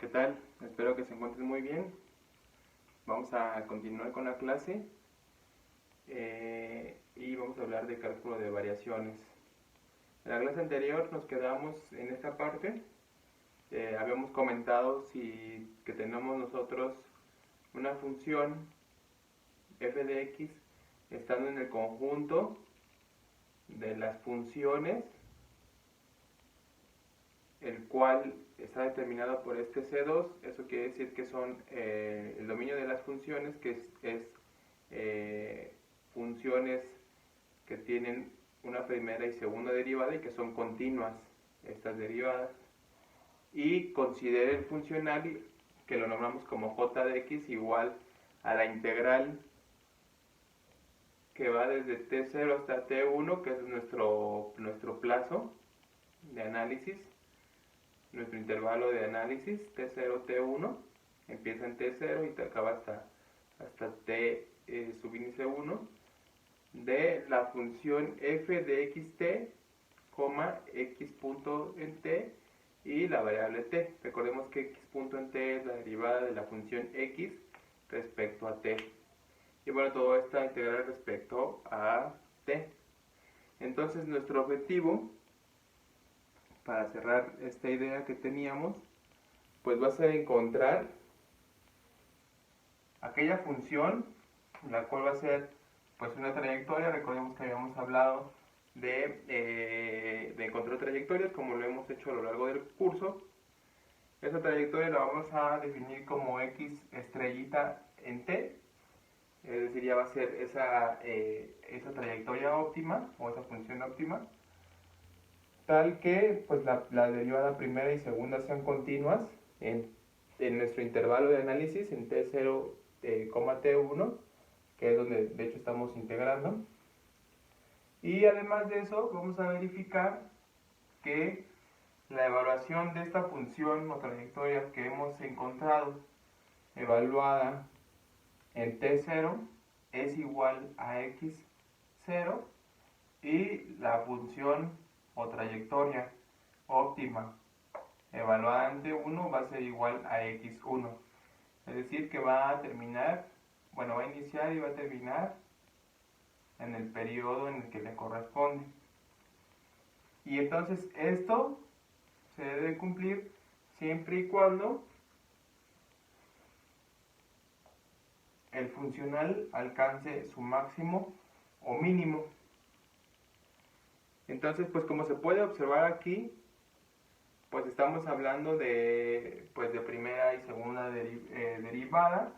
¿Qué tal? Espero que se encuentren muy bien. Vamos a continuar con la clase y vamos a hablar de cálculo de variaciones. En la clase anterior nos quedamos en esta parte. Habíamos comentado que tenemos nosotros una función f de x estando en el conjunto de las funciones, el cual está determinado por este C2. Eso quiere decir que son el dominio de las funciones, que es funciones que tienen una primera y segunda derivada y que son continuas estas derivadas. Y considere el funcional, que lo nombramos como j de x, igual a la integral que va desde t0 hasta t1, que es nuestro plazo de análisis, nuestro intervalo de análisis, t0, t1, empieza en t0 y te acaba hasta t subíndice 1, de la función f de xt, x punto en t y la variable t. Recordemos que x punto en t es la derivada de la función x respecto a t. Y bueno, todo está integral respecto a t. Entonces nuestro objetivo, para cerrar esta idea que teníamos, pues va a ser encontrar aquella función, la cual va a ser pues una trayectoria. Recordemos que habíamos hablado de encontrar trayectorias, como lo hemos hecho a lo largo del curso. Esa trayectoria la vamos a definir como x estrellita en t, es decir, ya va a ser esa trayectoria óptima o esa función óptima, tal que pues la derivada primera y segunda sean continuas en nuestro intervalo de análisis en t0, t1, que es donde de hecho estamos integrando. Y además de eso, vamos a verificar que la evaluación de esta función o trayectoria que hemos encontrado evaluada en t0 es igual a x0, y la función o trayectoria óptima evaluada en t1 va a ser igual a x1. Es decir, que va a terminar, bueno, va a iniciar y va a terminar en el periodo en el que le corresponde. Y entonces esto se debe cumplir siempre y cuando el funcional alcance su máximo o mínimo. Entonces, pues como se puede observar aquí, pues estamos hablando de primera y segunda derivada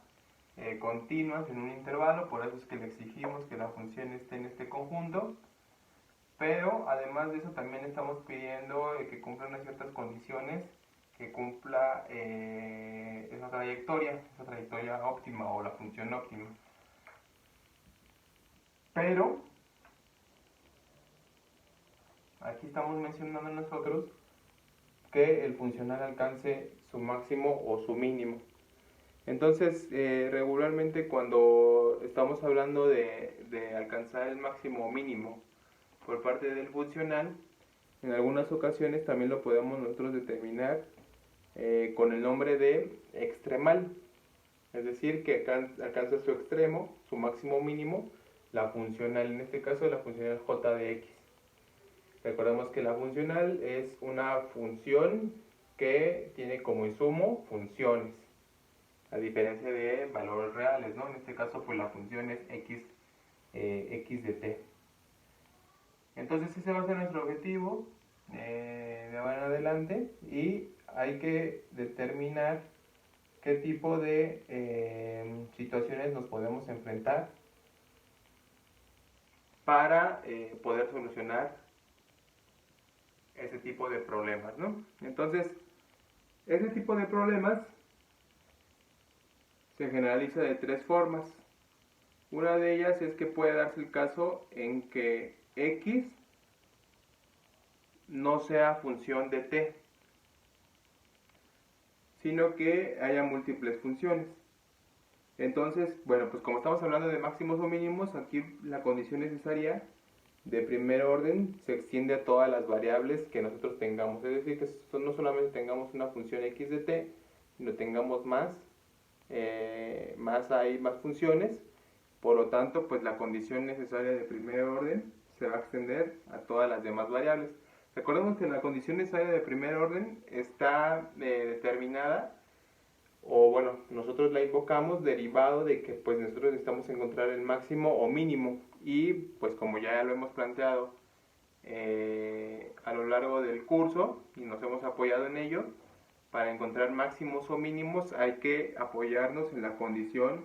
continuas en un intervalo. Por eso es que le exigimos que la función esté en este conjunto. Pero además de eso también estamos pidiendo que cumpla unas ciertas condiciones, que cumpla esa trayectoria óptima o la función óptima. Pero aquí estamos mencionando nosotros que el funcional alcance su máximo o su mínimo. Entonces, regularmente cuando estamos hablando de alcanzar el máximo o mínimo por parte del funcional, en algunas ocasiones también lo podemos nosotros determinar con el nombre de extremal. Es decir, que alcanza su extremo, su máximo o mínimo, la funcional, en este caso la funcional j de x. Recordemos que la funcional es una función que tiene como insumo funciones, a diferencia de valores reales, ¿no? En este caso, pues la función es x de t. Entonces ese va a ser nuestro objetivo de ahora en adelante, y hay que determinar qué tipo de situaciones nos podemos enfrentar para poder solucionar ese tipo de problemas, ¿no? Entonces, ese tipo de problemas se generaliza de tres formas. Una de ellas es que puede darse el caso en que x no sea función de t, sino que haya múltiples funciones. Entonces, bueno, pues como estamos hablando de máximos o mínimos, aquí la condición necesaria de primer orden se extiende a todas las variables que nosotros tengamos. Es decir, que no solamente tengamos una función x de t, no tengamos más funciones, por lo tanto, pues la condición necesaria de primer orden se va a extender a todas las demás variables. Recordemos que la condición necesaria de primer orden está determinada, o bueno, nosotros la invocamos derivado de que pues nosotros necesitamos encontrar el máximo o mínimo, y pues como ya lo hemos planteado a lo largo del curso y nos hemos apoyado en ello, para encontrar máximos o mínimos hay que apoyarnos en la condición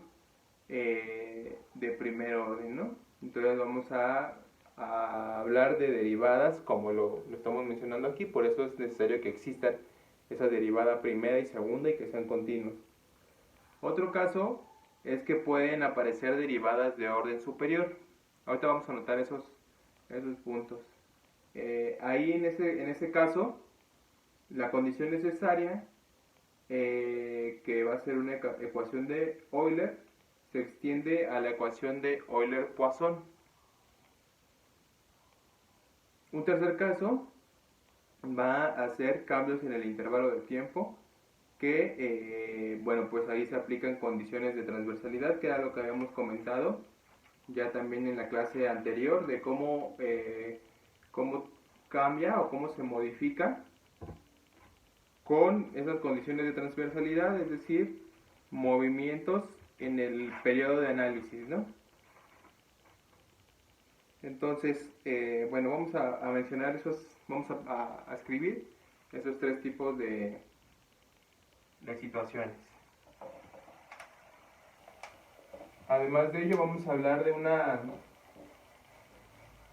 de primer orden, ¿no? Entonces vamos a hablar de derivadas como lo estamos mencionando aquí, por eso es necesario que existan esa derivada primera y segunda y que sean continuos. Otro caso es que pueden aparecer derivadas de orden superior. Ahorita vamos a anotar esos puntos. Ahí en ese caso, la condición necesaria, que va a ser una ecuación de Euler, se extiende a la ecuación de Euler-Poisson. Un tercer caso va a ser cambios en el intervalo de tiempo, que bueno, pues ahí se aplican condiciones de transversalidad, que era lo que habíamos comentado ya también en la clase anterior, de cómo cambia o cómo se modifica con esas condiciones de transversalidad, es decir, movimientos en el periodo de análisis, ¿no? Entonces, bueno, vamos a mencionar vamos a escribir esos tres tipos de situaciones. Además de ello, vamos a hablar de una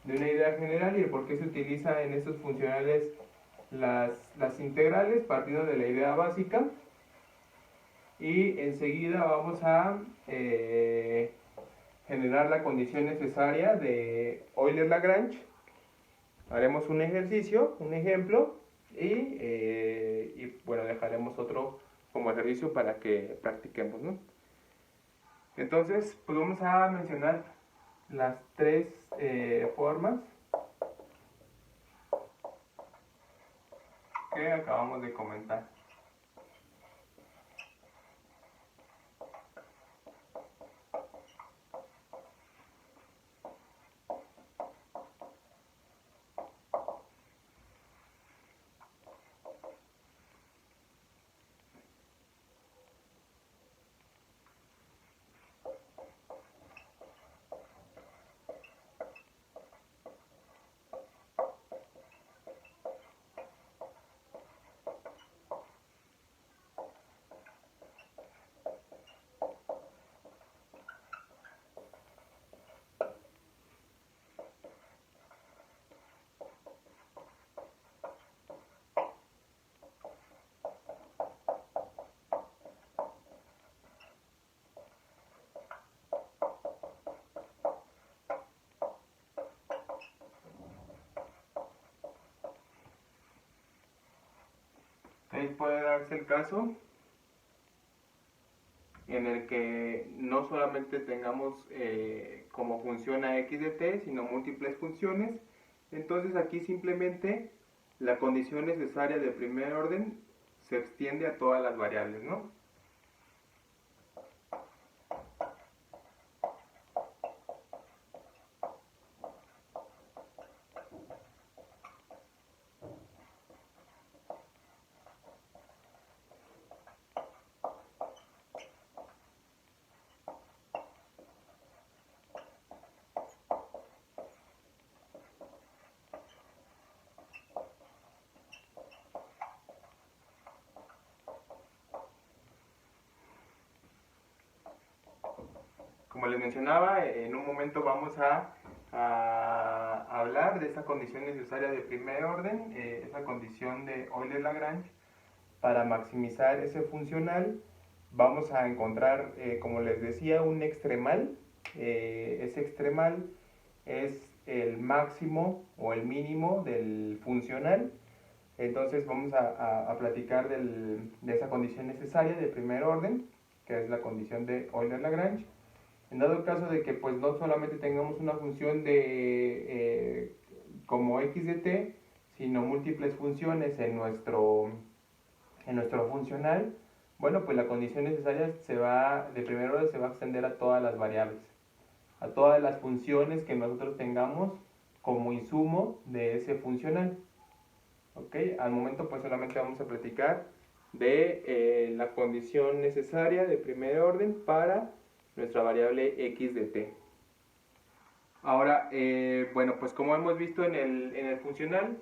idea general y de por qué se utiliza en estos funcionales las integrales, partiendo de la idea básica. Y enseguida vamos a generar la condición necesaria de Euler-Lagrange. Haremos un ejercicio, un ejemplo, y bueno, dejaremos otro como ejercicio para que practiquemos, ¿no? Entonces, pues vamos a mencionar las tres formas que acabamos de comentar. Puede darse el caso en el que no solamente tengamos como función a x de t, sino múltiples funciones. Entonces aquí simplemente la condición necesaria de primer orden se extiende a todas las variables, ¿no? Como les mencionaba, en un momento vamos a hablar de esa condición necesaria de primer orden, esa condición de Euler-Lagrange. Para maximizar ese funcional, vamos a encontrar, como les decía, un extremal. Ese extremal es el máximo o el mínimo del funcional. Entonces vamos a platicar de esa condición necesaria de primer orden, que es la condición de Euler-Lagrange. En dado caso de que pues no solamente tengamos una función de como x de t, sino múltiples funciones en nuestro funcional, Bueno, pues la condición necesaria de primer orden se va a extender a todas las variables, a todas las funciones que nosotros tengamos como insumo de ese funcional. ¿Ok? Al momento pues solamente vamos a platicar de la condición necesaria de primer orden para nuestra variable x de t. Ahora, bueno, pues como hemos visto en el funcional,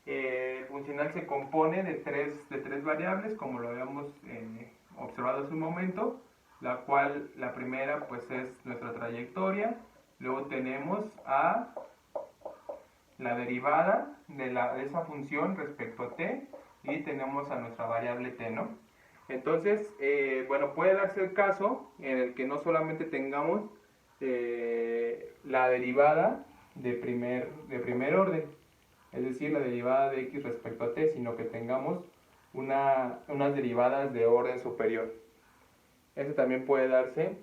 el funcional se compone de tres variables, como lo habíamos observado hace un momento, la primera pues es nuestra trayectoria, luego tenemos a la derivada de esa función respecto a t, y tenemos a nuestra variable t, ¿no? Entonces, bueno, puede darse el caso en el que no solamente tengamos la derivada de primer orden, es decir, la derivada de x respecto a t, sino que tengamos unas derivadas de orden superior. Eso también puede darse.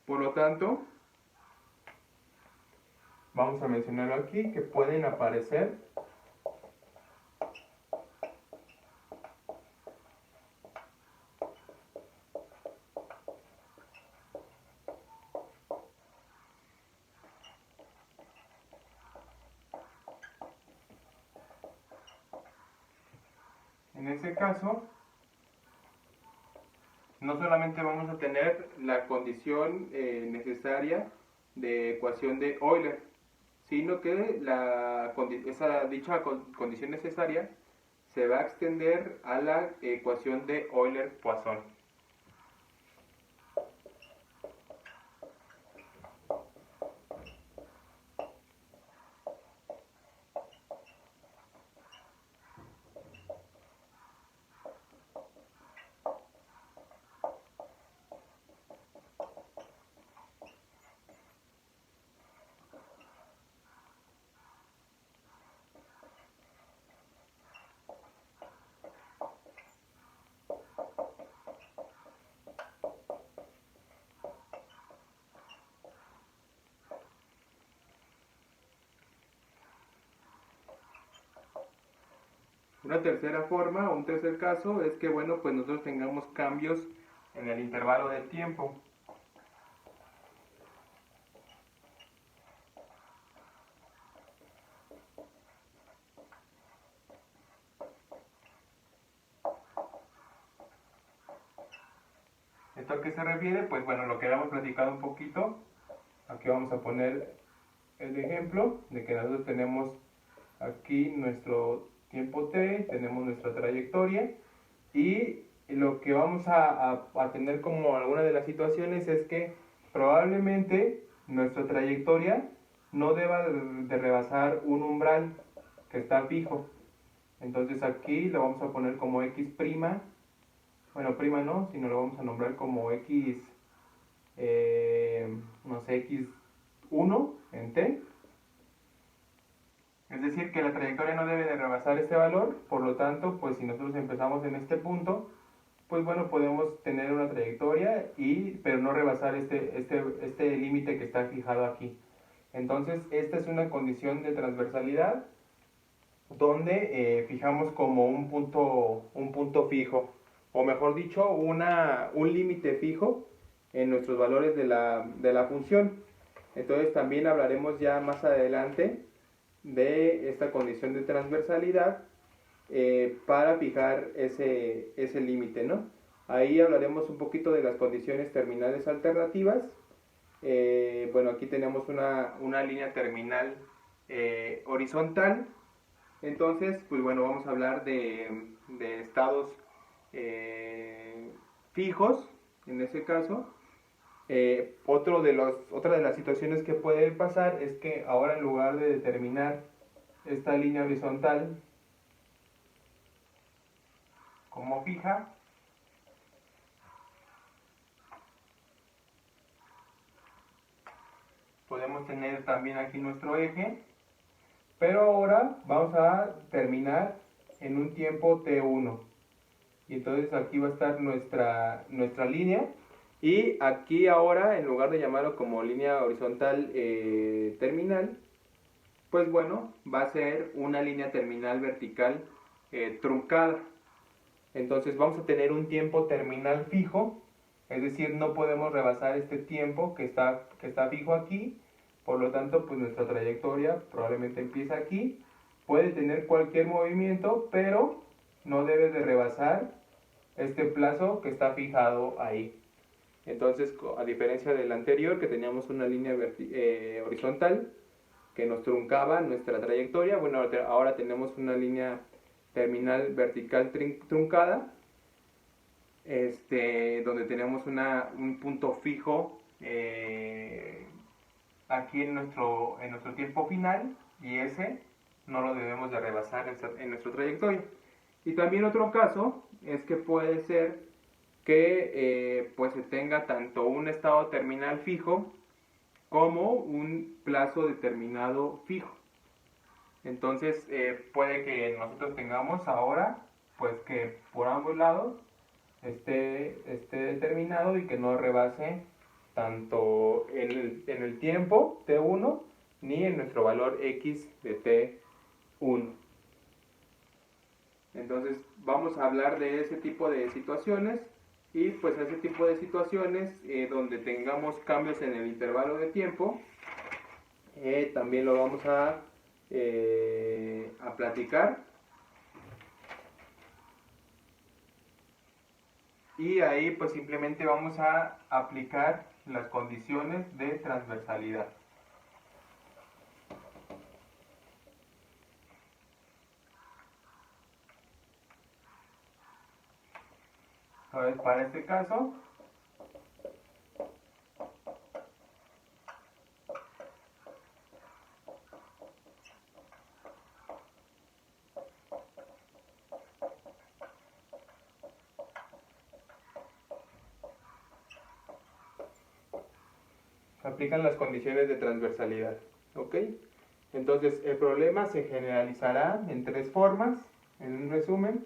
Por lo tanto, vamos a mencionarlo aquí, que pueden aparecer en ese caso. No solamente vamos a tener la condición necesaria de ecuación de Euler, sino que dicha condición necesaria se va a extender a la ecuación de Euler-Poisson. Una tercera forma, un tercer caso, es que bueno, pues nosotros tengamos cambios en el intervalo de tiempo. ¿Esto a qué se refiere? Pues bueno, lo que habíamos platicado un poquito. Aquí vamos a poner el ejemplo de que nosotros tenemos aquí nuestro tiempo t, tenemos nuestra trayectoria, y lo que vamos a tener como alguna de las situaciones es que probablemente nuestra trayectoria no deba de rebasar un umbral que está fijo. Entonces aquí lo vamos a poner como x prima, bueno, prima no, sino lo vamos a nombrar como x, no sé, x1 en t. Es decir, que la trayectoria no debe de rebasar este valor. Por lo tanto, pues si nosotros empezamos en este punto, pues bueno, podemos tener una trayectoria, pero no rebasar este límite que está fijado aquí. Entonces, esta es una condición de transversalidad donde fijamos como un punto fijo, o mejor dicho, un límite fijo en nuestros valores de la función. Entonces también hablaremos ya más adelante de esta condición de transversalidad para fijar ese límite, ¿no? Ahí hablaremos un poquito de las condiciones terminales alternativas. Bueno, aquí tenemos una línea terminal horizontal. Entonces, pues bueno, vamos a hablar de estados fijos, en ese caso. Otra de las situaciones que puede pasar es que ahora, en lugar de determinar esta línea horizontal como fija, podemos tener también aquí nuestro eje, pero ahora vamos a terminar en un tiempo t1, y entonces aquí va a estar nuestra línea, y aquí ahora, en lugar de llamarlo como línea horizontal terminal, pues bueno, va a ser una línea terminal vertical truncada. Entonces vamos a tener un tiempo terminal fijo, es decir, no podemos rebasar este tiempo que está fijo aquí. Por lo tanto, pues nuestra trayectoria probablemente empieza aquí, puede tener cualquier movimiento, pero no debe de rebasar este plazo que está fijado ahí. Entonces, a diferencia del anterior, que teníamos una línea horizontal que nos truncaba nuestra trayectoria, bueno, ahora tenemos una línea terminal vertical truncada, donde tenemos un punto fijo aquí en nuestro tiempo final, y ese no lo debemos de rebasar en nuestra trayectoria. Y también otro caso es que puede ser que pues se tenga tanto un estado terminal fijo como un plazo determinado fijo. Entonces puede que nosotros tengamos ahora pues que por ambos lados esté determinado y que no rebase tanto en el tiempo t1 ni en nuestro valor x de t1. Entonces vamos a hablar de ese tipo de situaciones, y pues ese tipo de situaciones donde tengamos cambios en el intervalo de tiempo, también lo vamos a platicar. Y ahí pues simplemente vamos a aplicar las condiciones de transversalidad. Entonces, para este caso, se aplican las condiciones de transversalidad. ¿Ok? Entonces, el problema se generalizará en tres formas. En un resumen,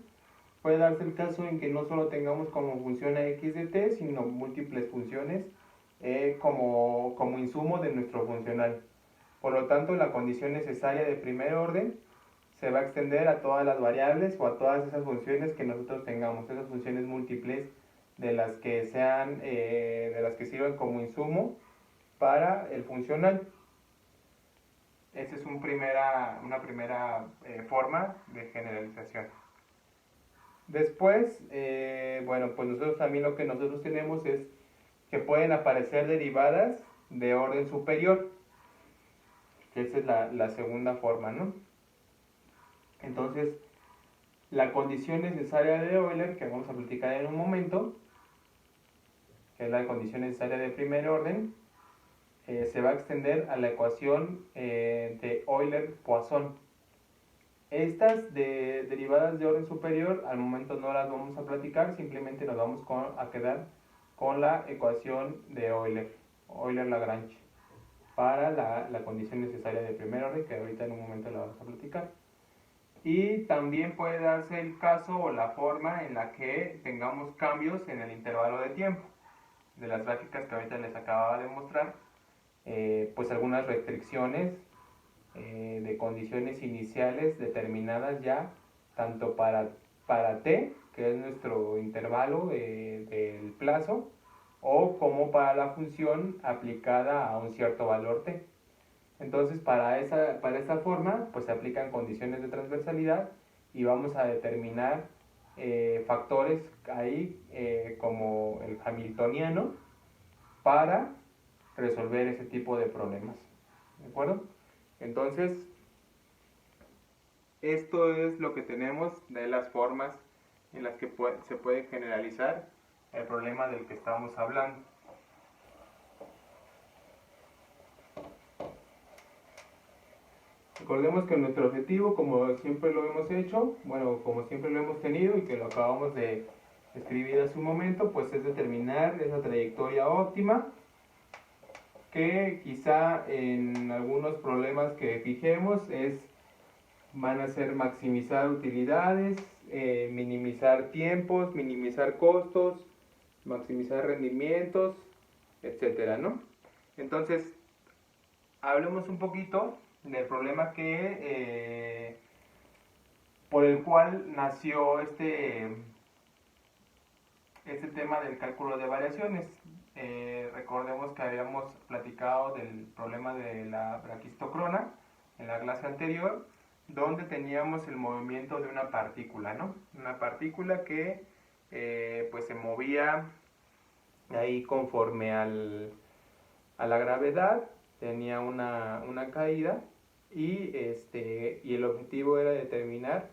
puede darse el caso en que no solo tengamos como función a x de t, sino múltiples funciones como insumo de nuestro funcional. Por lo tanto, la condición necesaria de primer orden se va a extender a todas las variables o a todas esas funciones que nosotros tengamos, esas funciones múltiples de las que sirvan como insumo para el funcional. Esa es una primera forma de generalización. Después, bueno, pues nosotros también lo que nosotros tenemos es que pueden aparecer derivadas de orden superior, que esa es la segunda forma, ¿no? Entonces, la condición necesaria de Euler, que vamos a platicar en un momento, que es la condición necesaria de primer orden, se va a extender a la ecuación de Euler-Poisson. Estas derivadas de orden superior, al momento no las vamos a platicar, simplemente nos vamos a quedar con la ecuación de Euler-Lagrange, para la condición necesaria de primer orden, que ahorita en un momento la vamos a platicar. Y también puede darse el caso o la forma en la que tengamos cambios en el intervalo de tiempo. De las gráficas que ahorita les acababa de mostrar, pues algunas restricciones de condiciones iniciales determinadas ya, tanto para t, que es nuestro intervalo del plazo, o como para la función aplicada a un cierto valor t. Entonces, para esta forma, pues se aplican condiciones de transversalidad y vamos a determinar factores ahí como el hamiltoniano para resolver ese tipo de problemas. ¿De acuerdo? Entonces, esto es lo que tenemos de las formas en las que se puede generalizar el problema del que estamos hablando. Recordemos que nuestro objetivo, como siempre lo hemos hecho, bueno, como siempre lo hemos tenido y que lo acabamos de escribir hace un momento, pues es determinar esa trayectoria óptima, que quizá en algunos problemas que fijemos van a ser maximizar utilidades, minimizar tiempos, minimizar costos, maximizar rendimientos, etcétera, ¿no? Entonces, hablemos un poquito del problema que por el cual nació este tema del cálculo de variaciones. Recordemos que habíamos platicado del problema de la braquistocrona en la clase anterior, donde teníamos el movimiento de una partícula, ¿no? Una partícula que pues se movía ahí conforme a la gravedad, tenía una caída y el objetivo era determinar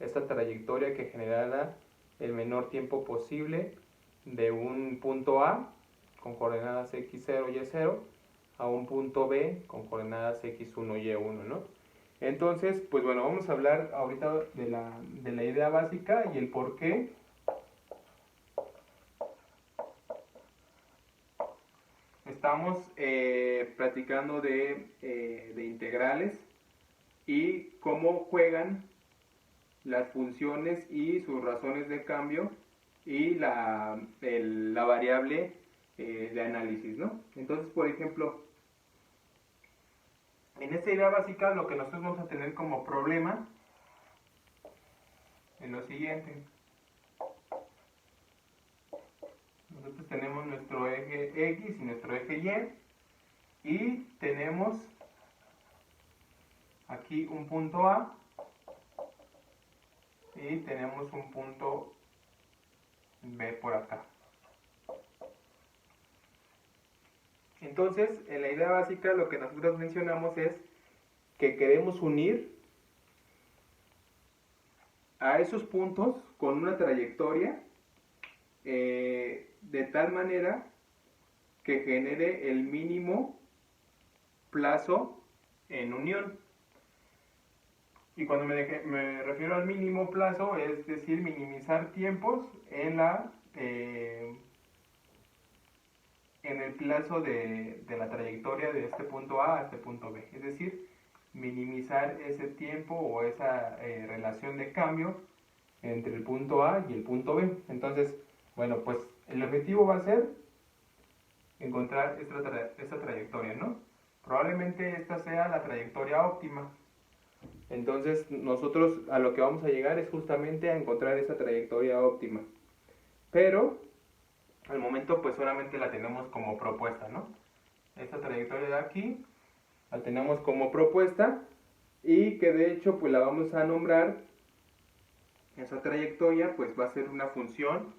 esta trayectoria que generara el menor tiempo posible de un punto A con coordenadas x0, y0 a un punto B con coordenadas x1, y1, ¿no? Entonces, pues bueno, vamos a hablar ahorita de la idea básica y el por qué estamos platicando de integrales y cómo juegan las funciones y sus razones de cambio y la variable de análisis, ¿no? Entonces, por ejemplo, en esta idea básica lo que nosotros vamos a tener como problema es lo siguiente. Nosotros tenemos nuestro eje X y nuestro eje Y y tenemos aquí un punto A y tenemos un punto B por acá. Entonces, en la idea básica lo que nosotros mencionamos es que queremos unir a esos puntos con una trayectoria de tal manera que genere el mínimo plazo en unión. Y cuando me refiero al mínimo plazo, es decir, minimizar tiempos en el plazo de la trayectoria de este punto A a este punto B. Es decir, minimizar ese tiempo o esa relación de cambio entre el punto A y el punto B. Entonces, bueno, pues el objetivo va a ser encontrar esta trayectoria, ¿no? Probablemente esta sea la trayectoria óptima. Entonces, nosotros a lo que vamos a llegar es justamente a encontrar esa trayectoria óptima. Pero, al momento, pues solamente la tenemos como propuesta, ¿no? Esta trayectoria de aquí la tenemos como propuesta y que de hecho, pues la vamos a nombrar. Esa trayectoria, pues va a ser una función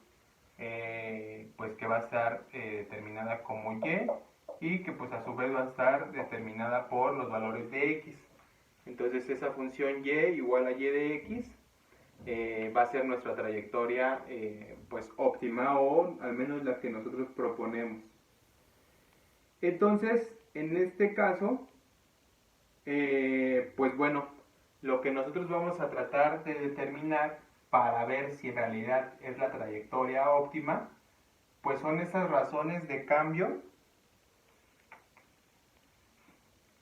pues que va a estar determinada como y que pues a su vez va a estar determinada por los valores de x. Entonces esa función y igual a y de x va a ser nuestra trayectoria pues óptima, o al menos la que nosotros proponemos. Entonces, en este caso, pues bueno, lo que nosotros vamos a tratar de determinar para ver si en realidad es la trayectoria óptima, pues son esas razones de cambio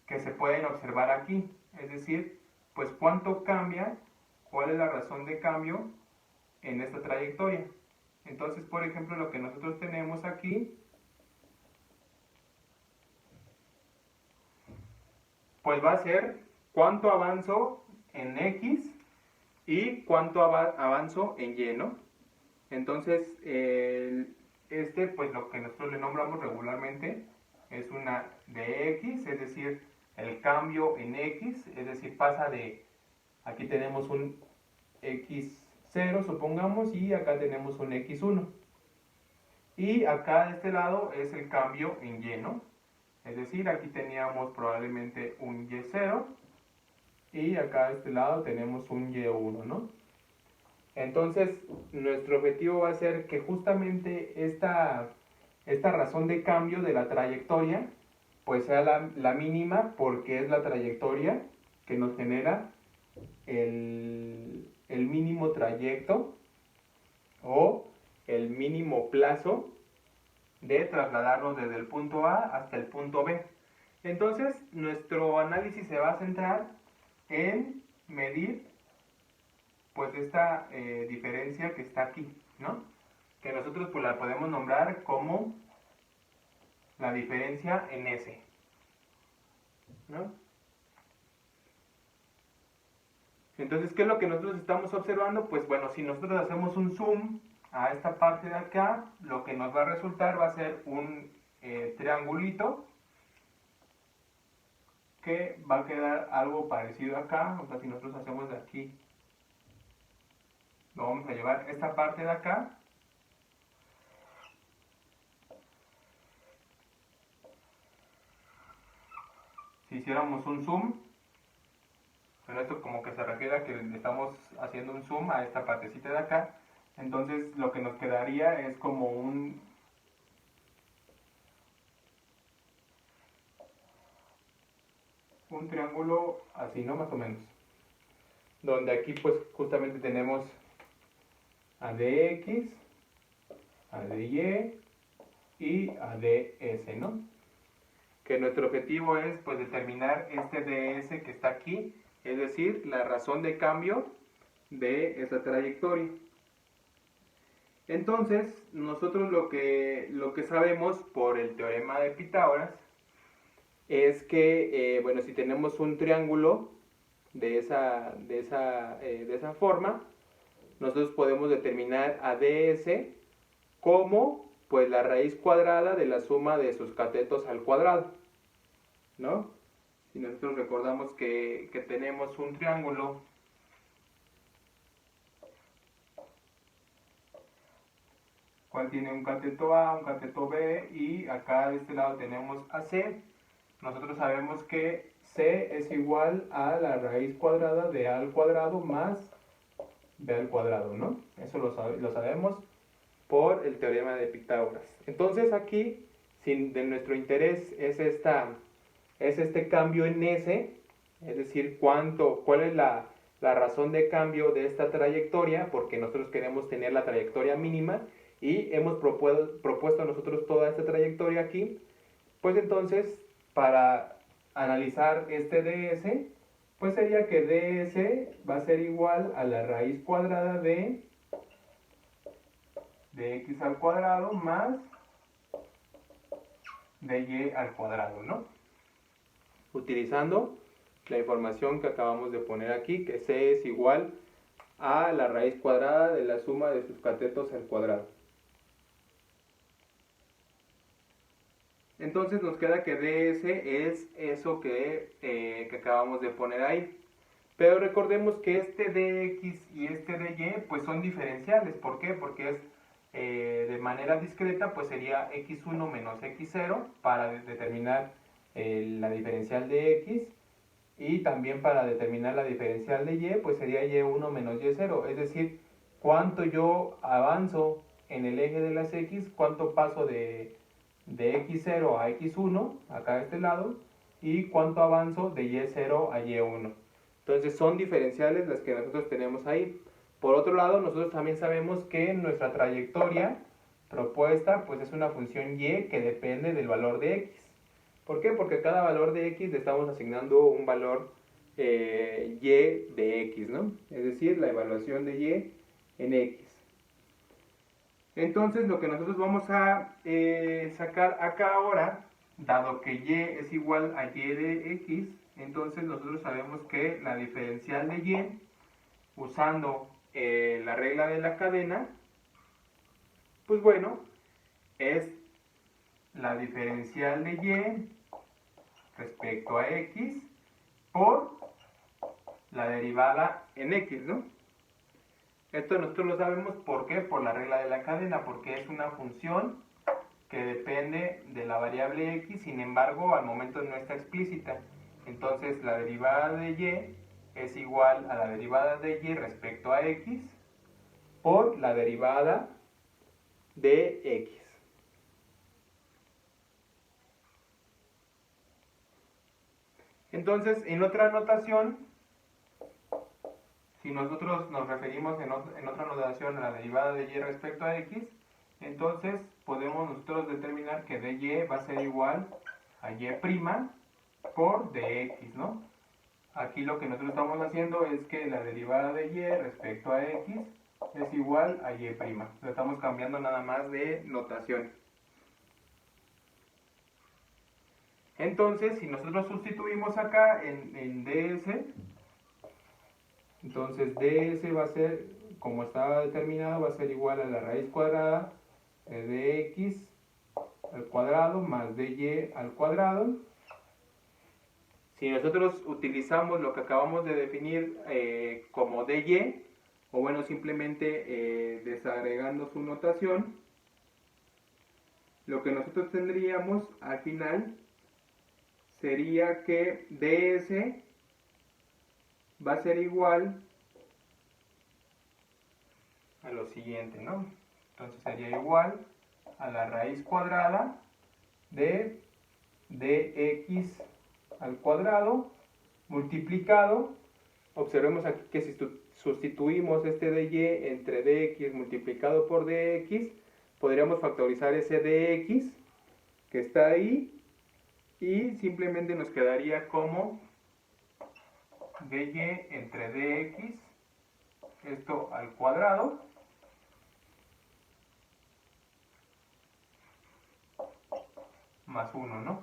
que se pueden observar aquí. Es decir, pues cuánto cambia, cuál es la razón de cambio en esta trayectoria. Entonces, por ejemplo, lo que nosotros tenemos aquí, pues va a ser cuánto avanzo en X y cuánto avanzo en Y, ¿no? Entonces, pues lo que nosotros le nombramos regularmente es una de X, es decir, el cambio en X, es decir, pasa de, aquí tenemos un X0, supongamos, y acá tenemos un X1. Y acá de este lado es el cambio en Y, ¿no? Es decir, aquí teníamos probablemente un Y0 y acá de este lado tenemos un Y1, ¿no? Entonces, nuestro objetivo va a ser que justamente esta razón de cambio de la trayectoria pues sea la mínima, porque es la trayectoria que nos genera el mínimo trayecto o el mínimo plazo de trasladarnos desde el punto A hasta el punto B. Entonces, nuestro análisis se va a centrar en medir pues esta diferencia que está aquí, ¿no? Que nosotros pues la podemos nombrar como la diferencia en S, ¿no? Entonces, ¿qué es lo que nosotros estamos observando? Pues bueno, si nosotros hacemos un zoom a esta parte de acá, lo que nos va a resultar va a ser un triangulito que va a quedar algo parecido acá. O sea, si nosotros hacemos de aquí, lo vamos a llevar esta parte de acá. Si hiciéramos un zoom, pero esto como que se refiere a que le estamos haciendo un zoom a esta partecita de acá, entonces lo que nos quedaría es como un triángulo así, ¿no? Más o menos. Donde aquí pues justamente tenemos a dx, a dy y a ds, ¿no? Que nuestro objetivo es pues determinar este ds que está aquí, es decir, la razón de cambio de esa trayectoria. Entonces, nosotros lo que sabemos por el teorema de Pitágoras es que, bueno, si tenemos un triángulo de esa forma, nosotros podemos determinar a ds como pues la raíz cuadrada de la suma de sus catetos al cuadrado, ¿no? Si nosotros recordamos que tenemos un triángulo cual tiene un cateto A, un cateto B y acá de este lado tenemos a C, nosotros sabemos que C es igual a la raíz cuadrada de A al cuadrado más B al cuadrado, ¿no? Eso lo sabemos por el teorema de Pitágoras. Entonces aquí, si de nuestro interés es este cambio en S, es decir, cuál es la razón de cambio de esta trayectoria, porque nosotros queremos tener la trayectoria mínima y hemos propuesto nosotros toda esta trayectoria aquí, pues entonces para analizar este ds, pues sería que ds va a ser igual a la raíz cuadrada de x al cuadrado más de y al cuadrado, ¿no? Utilizando la información que acabamos de poner aquí, que c es igual a la raíz cuadrada de la suma de sus catetos al cuadrado. Entonces nos queda que ds es eso que acabamos de poner ahí. Pero recordemos que este dx y este dy pues son diferenciales. ¿Por qué? Porque es de manera discreta, pues sería x1 menos x0 para determinar la diferencial de x, y también para determinar la diferencial de y, pues sería y1 menos y0, es decir, cuánto yo avanzo en el eje de las x, cuánto paso de x0 a x1, acá de este lado, y cuánto avanzo de y0 a y1. Entonces son diferenciales las que nosotros tenemos ahí. Por otro lado, nosotros también sabemos que nuestra trayectoria propuesta pues es una función y que depende del valor de x. ¿Por qué? Porque a cada valor de x le estamos asignando un valor y de x, ¿no? Es decir, la evaluación de y en x. Entonces, lo que nosotros vamos a sacar acá ahora, dado que y es igual a y de x, entonces nosotros sabemos que la diferencial de y, usando la regla de la cadena, pues bueno, es la diferencial de y respecto a x por la derivada en x, ¿no? Esto nosotros lo sabemos, ¿por qué? Por la regla de la cadena, porque es una función que depende de la variable x, sin embargo, al momento no está explícita. Entonces, la derivada de y es igual a la derivada de y respecto a x por la derivada de x. Entonces, en otra notación, si nosotros nos referimos en otra notación a la derivada de y respecto a x, entonces podemos nosotros determinar que dy va a ser igual a y' por dx, ¿no? Aquí lo que nosotros estamos haciendo es que la derivada de y respecto a x es igual a y'. Lo estamos cambiando nada más de notación. Entonces, si nosotros sustituimos acá en ds, Entonces ds va a ser, como estaba determinado, va a ser igual a la raíz cuadrada de x al cuadrado más dy al cuadrado. Si nosotros utilizamos lo que acabamos de definir como dy, o bueno, simplemente desagregando su notación, lo que nosotros tendríamos al final sería que ds va a ser igual a lo siguiente, ¿no? Entonces sería igual a la raíz cuadrada de dx al cuadrado multiplicado, observemos aquí que si sustituimos este dy entre dx multiplicado por dx, podríamos factorizar ese dx que está ahí y simplemente nos quedaría como dy entre dx, esto al cuadrado, más 1, ¿no?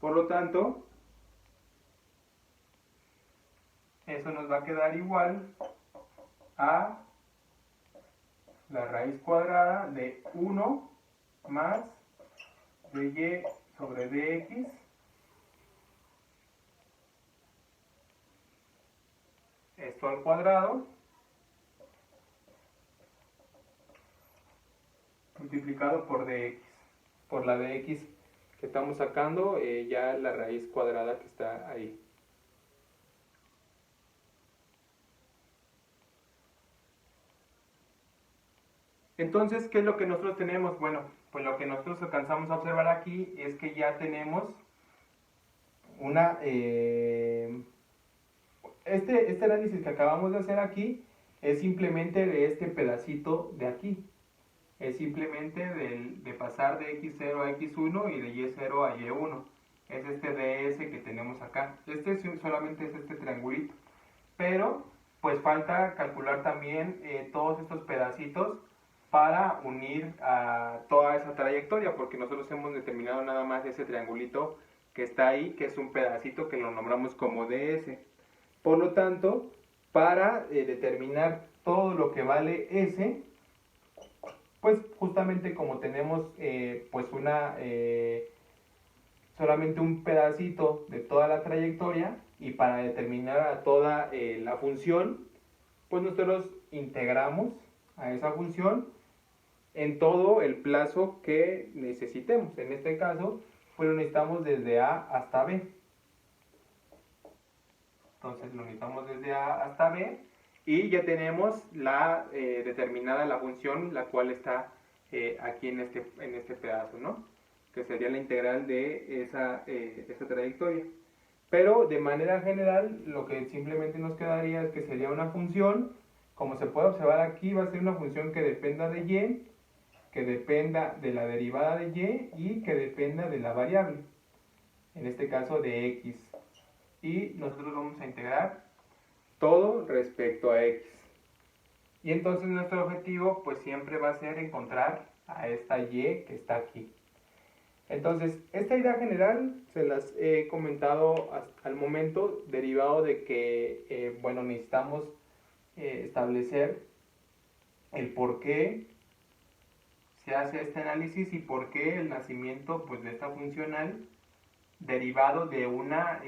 Por lo tanto, eso nos va a quedar igual a la raíz cuadrada de 1 más dy sobre dx esto al cuadrado multiplicado por dx. por la dx que estamos sacando, ya la raíz cuadrada que está ahí. Entonces, ¿qué es lo que nosotros tenemos? Bueno, pues lo que nosotros alcanzamos a observar aquí es que ya tenemos una este análisis que acabamos de hacer aquí es simplemente de este pedacito de aquí. Es simplemente de pasar de x0 a x1 y de y0 a y1. Es este ds que tenemos acá. Este solamente es este triangulito. Pero pues falta calcular también todos estos pedacitos para unir a toda esa trayectoria, porque nosotros hemos determinado nada más ese triangulito que está ahí, que es un pedacito que lo nombramos como ds. Por lo tanto, para determinar todo lo que vale s, pues justamente como tenemos pues solamente un pedacito de toda la trayectoria, y para determinar a toda la función, pues nosotros integramos a esa función en todo el plazo que necesitemos. En este caso, pues lo necesitamos desde A hasta B. Entonces lo necesitamos desde A hasta B y ya tenemos la determinada la función, la cual está aquí en este pedazo, ¿no? Que sería la integral de esa trayectoria. Pero de manera general, lo que simplemente nos quedaría es que sería una función, como se puede observar aquí, va a ser una función que dependa de y, que dependa de la derivada de y que dependa de la variable, en este caso de x. Y nosotros vamos a integrar todo respecto a x. Y entonces nuestro objetivo pues siempre va a ser encontrar a esta y que está aquí. Entonces, esta idea general se las he comentado hasta el momento, derivado de que, bueno, necesitamos establecer el por qué se hace este análisis y por qué el nacimiento pues, de esta funcional derivado de una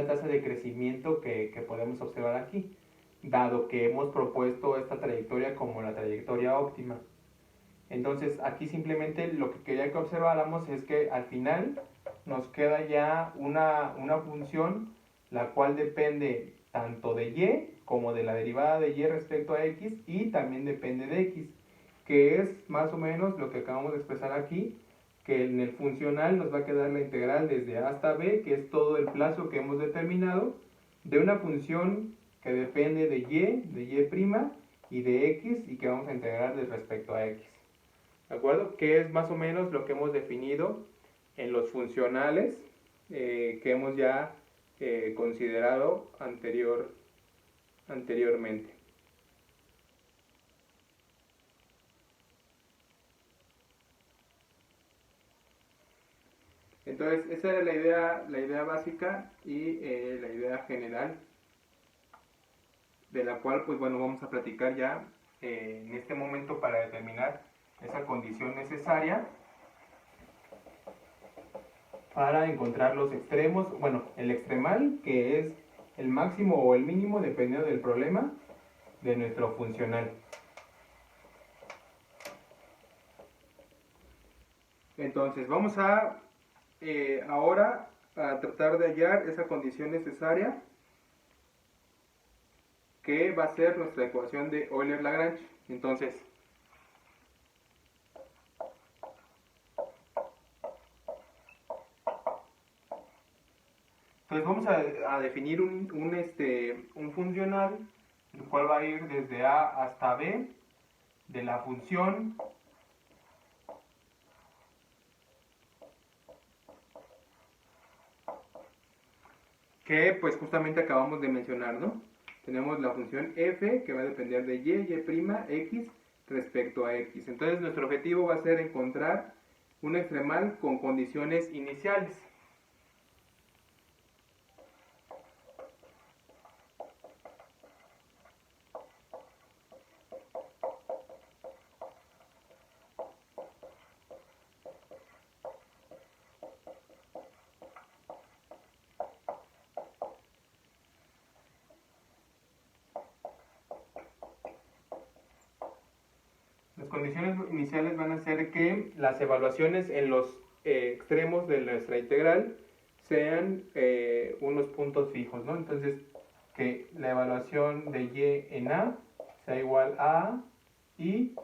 tasa de crecimiento que podemos observar aquí, dado que hemos propuesto esta trayectoria como la trayectoria óptima. Entonces aquí simplemente lo que quería que observáramos es que al final nos queda ya una función la cual depende tanto de y como de la derivada de y respecto a x, y también depende de x, que es más o menos lo que acabamos de expresar aquí, que en el funcional nos va a quedar la integral desde a hasta b, que es todo el plazo que hemos determinado, de una función que depende de y de x, y que vamos a integrar respecto a x. ¿De acuerdo? Que es más o menos lo que hemos definido en los funcionales que hemos ya considerado anteriormente. Entonces, esa era la idea básica y la idea general, de la cual, pues bueno, vamos a platicar ya en este momento para determinar esa condición necesaria para encontrar los extremos, bueno, el extremal, que es el máximo o el mínimo dependiendo del problema de nuestro funcional. Entonces, vamos a ahora a tratar de hallar esa condición necesaria que va a ser nuestra ecuación de Euler-Lagrange. Entonces vamos a definir un funcional, el cual va a ir desde A hasta B de la función que pues justamente acabamos de mencionar, ¿no? Tenemos la función f que va a depender de y', x respecto a x. Entonces nuestro objetivo va a ser encontrar un extremal con condiciones iniciales. Las condiciones iniciales van a ser que las evaluaciones en los extremos de nuestra integral sean unos puntos fijos, ¿no? Entonces, que la evaluación de y en A sea igual a y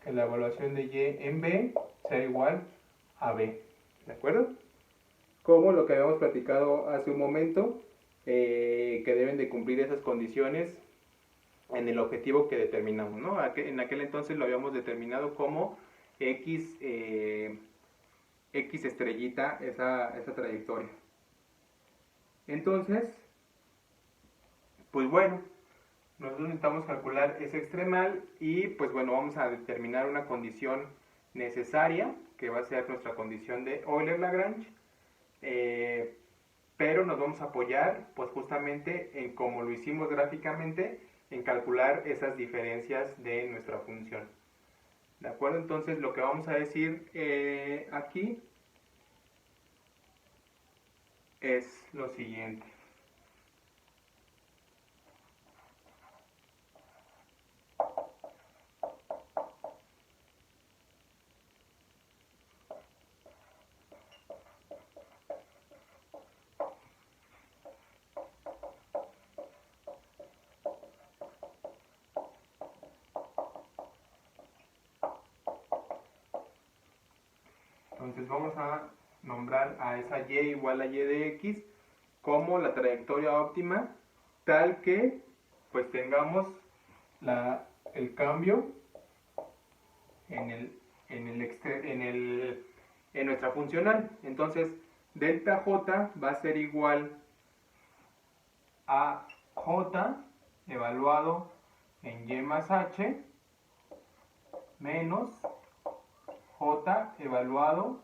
que la evaluación de y en B sea igual a B, ¿de acuerdo? Como lo que habíamos platicado hace un momento, que deben de cumplir esas condiciones en el objetivo que determinamos, ¿no? En aquel entonces lo habíamos determinado como X, X estrellita, esa trayectoria. Entonces, pues bueno, nosotros necesitamos calcular ese extremal y pues bueno, vamos a determinar una condición necesaria, que va a ser nuestra condición de Euler-Lagrange, pero nos vamos a apoyar pues justamente en como lo hicimos gráficamente, en calcular esas diferencias de nuestra función. ¿De acuerdo? Entonces lo que vamos a decir aquí es lo siguiente. Entonces vamos a nombrar a esa y igual a y de x como la trayectoria óptima, tal que pues tengamos el cambio en, en nuestra funcional. Entonces delta j va a ser igual a j evaluado en y más h menos j evaluado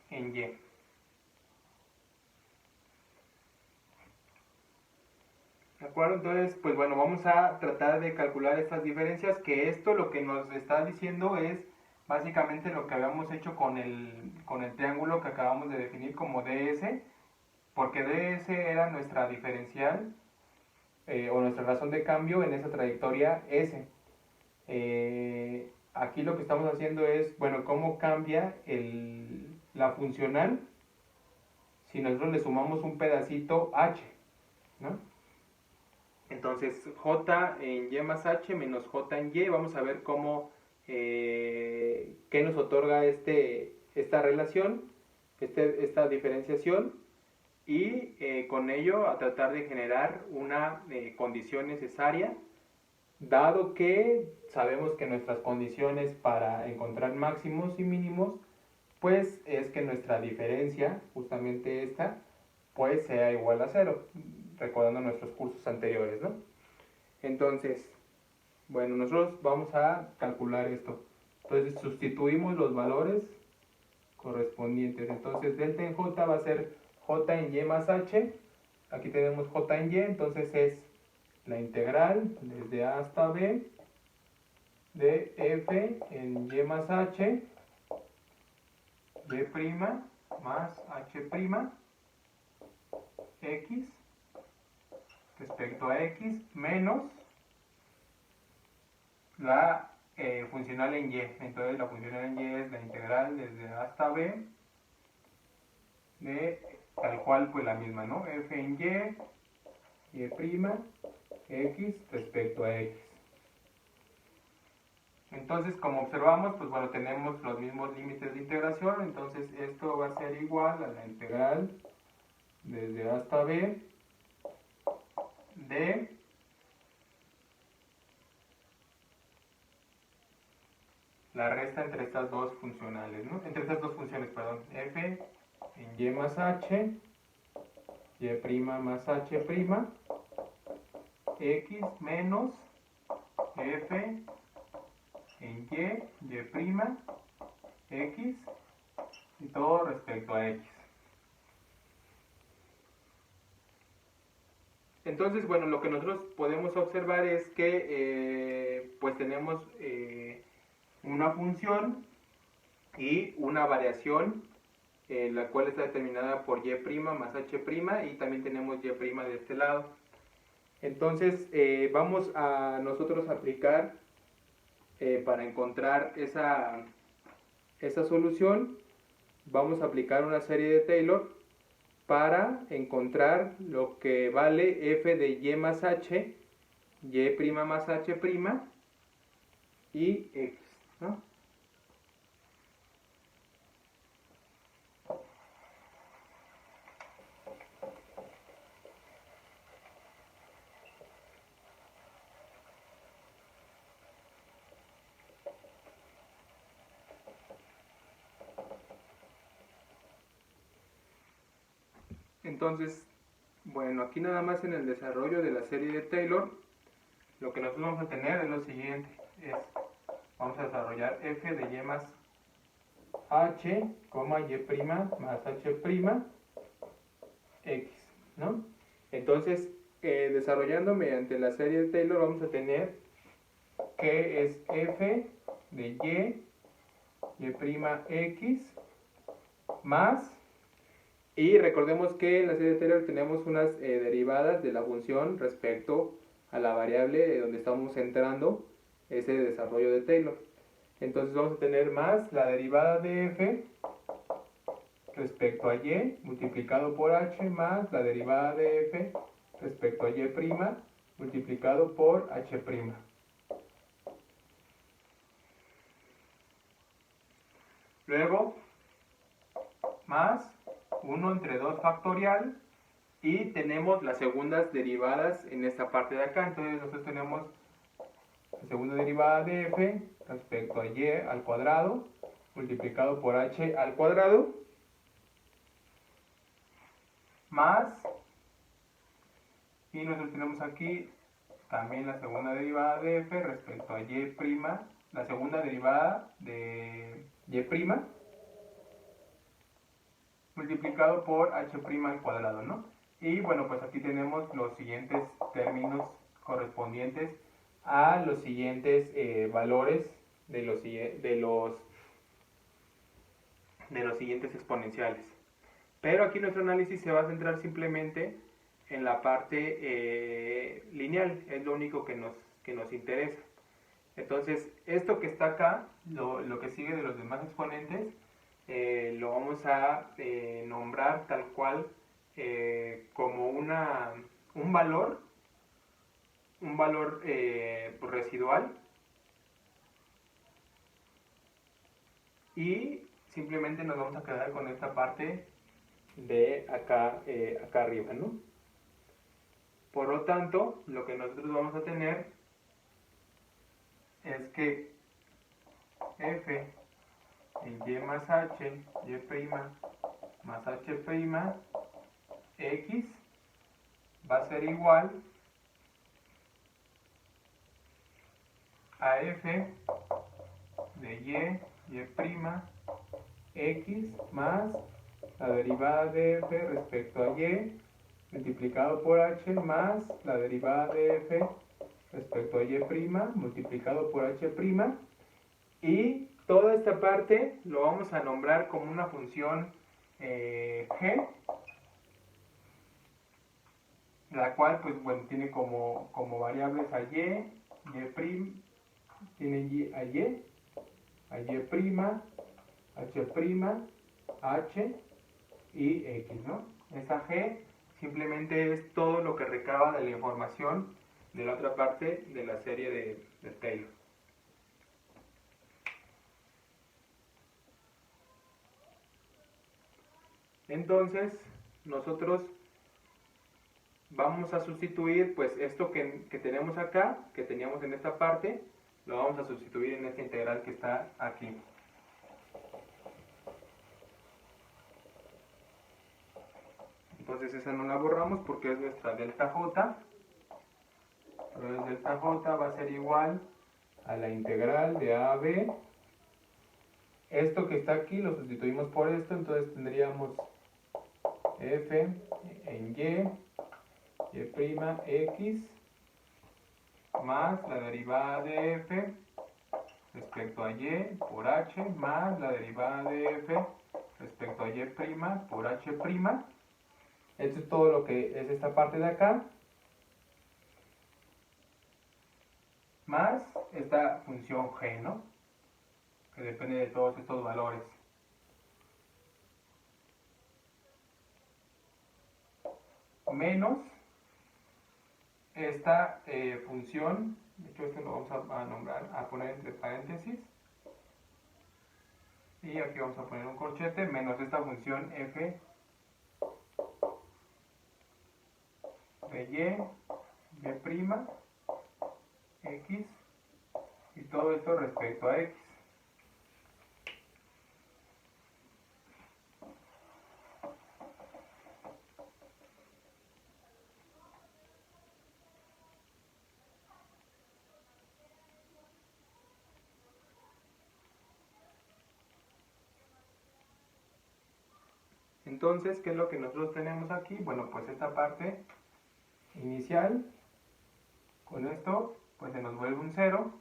en y. ¿De acuerdo? Entonces, pues bueno, vamos a tratar de calcular estas diferencias, que esto lo que nos está diciendo es básicamente lo que habíamos hecho con el triángulo que acabamos de definir como ds, porque ds era nuestra diferencial o nuestra razón de cambio en esa trayectoria s. Aquí lo que estamos haciendo es, bueno, cómo cambia la funcional si nosotros le sumamos un pedacito h, ¿no? Entonces, j en y más h menos j en y, vamos a ver cómo, qué nos otorga esta relación, esta diferenciación, y con ello a tratar de generar una condición necesaria, dado que sabemos que nuestras condiciones para encontrar máximos y mínimos, pues es que nuestra diferencia, justamente esta, pues sea igual a 0, recordando nuestros cursos anteriores, ¿no? Entonces, bueno, nosotros vamos a calcular esto. Entonces sustituimos los valores correspondientes. Entonces delta en j va a ser j en y más h. Aquí tenemos j en y, entonces es la integral desde a hasta b de f en y más h, y' más h' x respecto a x menos la funcional en y. Entonces la funcional en y es la integral desde a hasta b de tal cual pues la misma, ¿no? F en y x respecto a x. Entonces, como observamos, pues bueno, tenemos los mismos límites de integración, entonces esto va a ser igual a la integral desde a hasta b de la resta entre estas dos funcionales, ¿no? Entre estas dos funciones, perdón, f en y más h, y' más h', x menos f en y' x y todo respecto a x. Entonces, bueno, lo que nosotros podemos observar es que pues tenemos una función y una variación la cual está determinada por y' más h' y también tenemos y' de este lado. Entonces vamos a nosotros aplicar para encontrar esa solución, vamos a aplicar una serie de Taylor para encontrar lo que vale f de y más h, y' más h' y x, ¿no? Entonces, bueno, aquí nada más en el desarrollo de la serie de Taylor, lo que nosotros vamos a tener es lo siguiente, vamos a desarrollar f de y más h, y' más h' x, ¿no? Entonces, desarrollando mediante la serie de Taylor vamos a tener que es f de y' x más, y recordemos que en la serie de Taylor tenemos unas derivadas de la función respecto a la variable donde estamos centrando ese desarrollo de Taylor. Entonces vamos a tener más la derivada de f respecto a y multiplicado por h más la derivada de f respecto a y' multiplicado por h'. Luego, más 1 entre 2 factorial y tenemos las segundas derivadas en esta parte de acá. Entonces nosotros tenemos la segunda derivada de f respecto a y al cuadrado multiplicado por h al cuadrado más, y nosotros tenemos aquí también la segunda derivada de f respecto a y', la segunda derivada de y' multiplicado por h' al cuadrado, ¿no? Y bueno, pues aquí tenemos los siguientes términos correspondientes a los siguientes valores de los siguientes exponenciales. Pero aquí nuestro análisis se va a centrar simplemente en la parte lineal, es lo único que nos interesa. Entonces, esto que está acá, lo que sigue de los demás exponentes, lo vamos a nombrar tal cual como un valor residual, y simplemente nos vamos a quedar con esta parte de acá, acá arriba, ¿no? Por lo tanto, lo que nosotros vamos a tener es que f en y más h, y' más h' x va a ser igual a f de y', x más la derivada de f respecto a y multiplicado por h más la derivada de f respecto a y' multiplicado por h', y toda esta parte lo vamos a nombrar como una función g, la cual pues bueno tiene como variables a y, tiene a y, h', h y x, ¿no? Esa g simplemente es todo lo que recaba de la información de la otra parte de la serie de Taylor. Entonces, nosotros vamos a sustituir, pues esto que tenemos acá, que teníamos en esta parte, lo vamos a sustituir en esta integral que está aquí. Entonces esa no la borramos porque es nuestra delta j. Entonces delta j va a ser igual a la integral de a a b. Esto que está aquí lo sustituimos por esto, entonces tendríamos f en y' x más la derivada de f respecto a y por h más la derivada de f respecto a y' por h'. Esto es todo lo que es esta parte de acá, más esta función g, ¿no? Que depende de todos estos valores. Menos esta función, de hecho esto lo vamos a nombrar, a poner entre paréntesis, y aquí vamos a poner un corchete, menos esta función f de y, x, y todo esto respecto a x. Entonces, ¿qué es lo que nosotros tenemos aquí? Bueno, pues esta parte inicial, con esto, pues se nos vuelve un 0,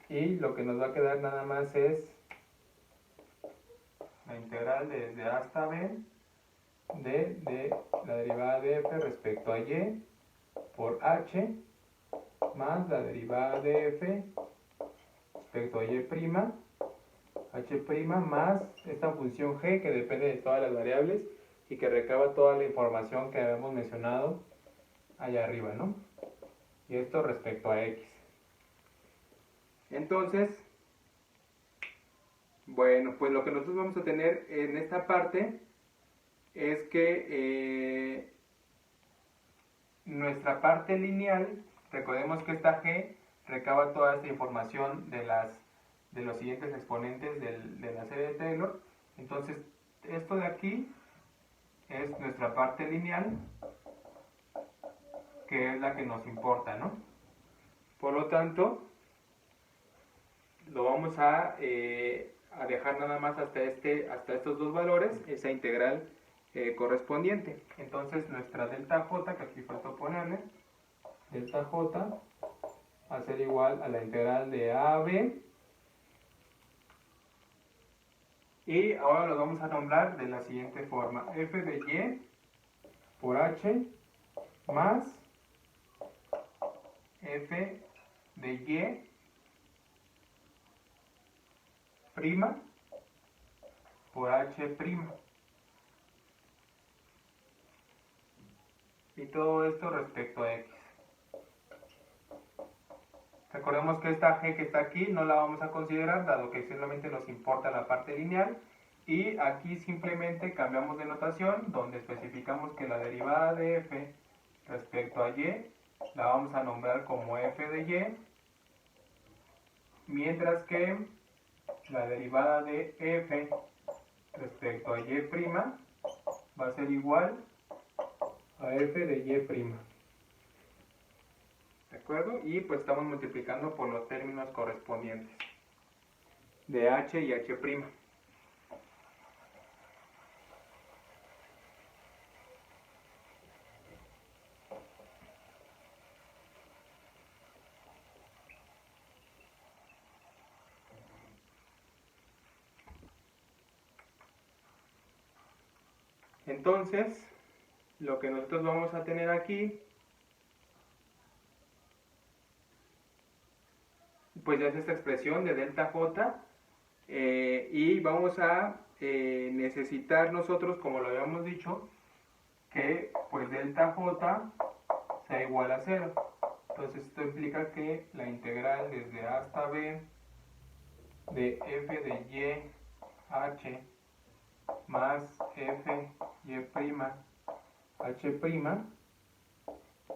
y lo que nos va a quedar nada más es la integral desde a hasta b de la derivada de f respecto a y por h más la derivada de f respecto a y', h' más esta función g que depende de todas las variables y que recaba toda la información que habíamos mencionado allá arriba, ¿no? Y esto respecto a x. Entonces, bueno, pues lo que nosotros vamos a tener en esta parte es que nuestra parte lineal, recordemos que esta g recaba toda esta información de los siguientes exponentes de la serie de Taylor. Entonces, esto de aquí es nuestra parte lineal, que es la que nos importa, ¿no? Por lo tanto, lo vamos a dejar nada más hasta estos dos valores, esa integral correspondiente. Entonces, nuestra delta j, que aquí faltó ponerle, delta j va a ser igual a la integral de a a b. Y ahora lo vamos a nombrar de la siguiente forma: f de y por h más f de y prima por h prima. Y todo esto respecto a x. Recordemos que esta g que está aquí no la vamos a considerar, dado que simplemente nos importa la parte lineal. Y aquí simplemente cambiamos de notación, donde especificamos que la derivada de f respecto a y la vamos a nombrar como f de y, mientras que la derivada de f respecto a y' va a ser igual a f de y'. ¿De acuerdo? Y pues estamos multiplicando por los términos correspondientes de h y h'. Entonces, lo que nosotros vamos a tener aquí, pues ya es esta expresión de delta J, y vamos a necesitar nosotros, como lo habíamos dicho, que pues delta J sea igual a 0. Entonces esto implica que la integral desde A hasta B de f de y h más f y' h'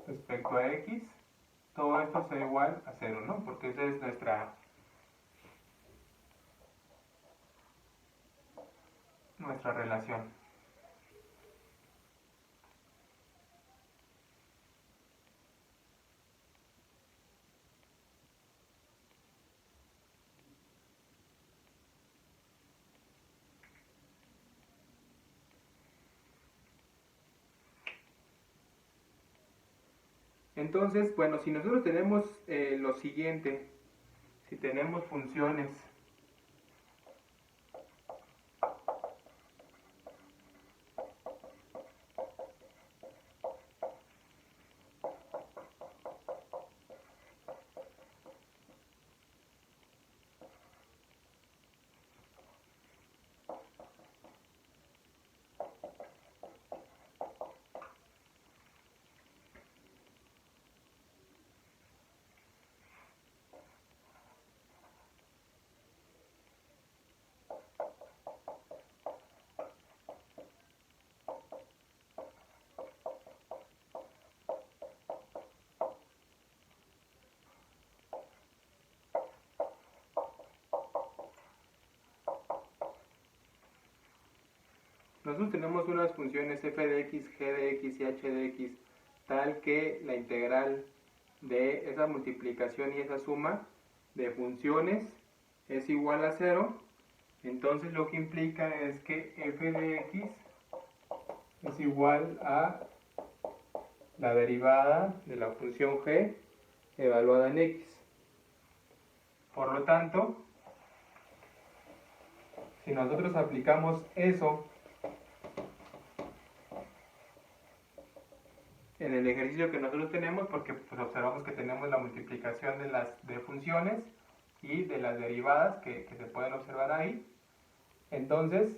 respecto a x, todo esto sea igual a 0, ¿no? Porque esa es nuestra relación. Entonces, bueno, si nosotros tenemos lo siguiente, si tenemos funciones nosotros tenemos unas funciones f de x, g de x y h de x, tal que la integral de esa multiplicación y esa suma de funciones es igual a 0, entonces lo que implica es que f de x es igual a la derivada de la función g evaluada en x. Por lo tanto, si nosotros aplicamos eso en el ejercicio que nosotros tenemos, porque pues, observamos que tenemos la multiplicación de funciones y de las derivadas que se pueden observar ahí. Entonces,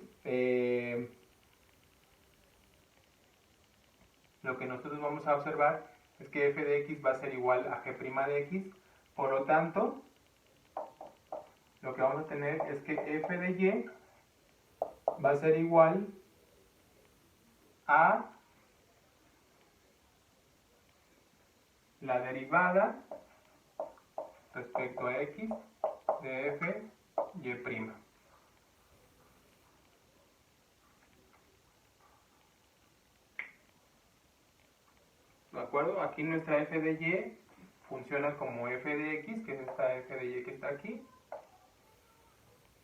lo que nosotros vamos a observar es que f de x va a ser igual a g' de x, por lo tanto, lo que vamos a tener es que f de y va a ser igual a la derivada respecto a x de f y'. ¿De acuerdo? Aquí nuestra f de y funciona como f de x, que es esta f de y que está aquí.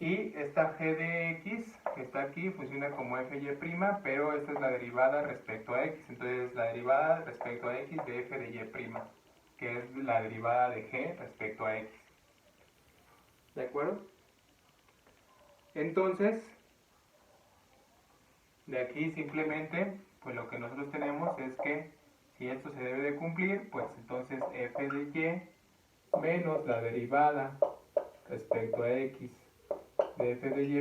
Y esta g de x que está aquí funciona como f y', pero esta es la derivada respecto a x. Entonces la derivada respecto a x de f de y', que es la derivada de g respecto a x. ¿De acuerdo? Entonces, de aquí simplemente, pues lo que nosotros tenemos es que si esto se debe de cumplir, pues entonces f de y menos la derivada respecto a x de f de y'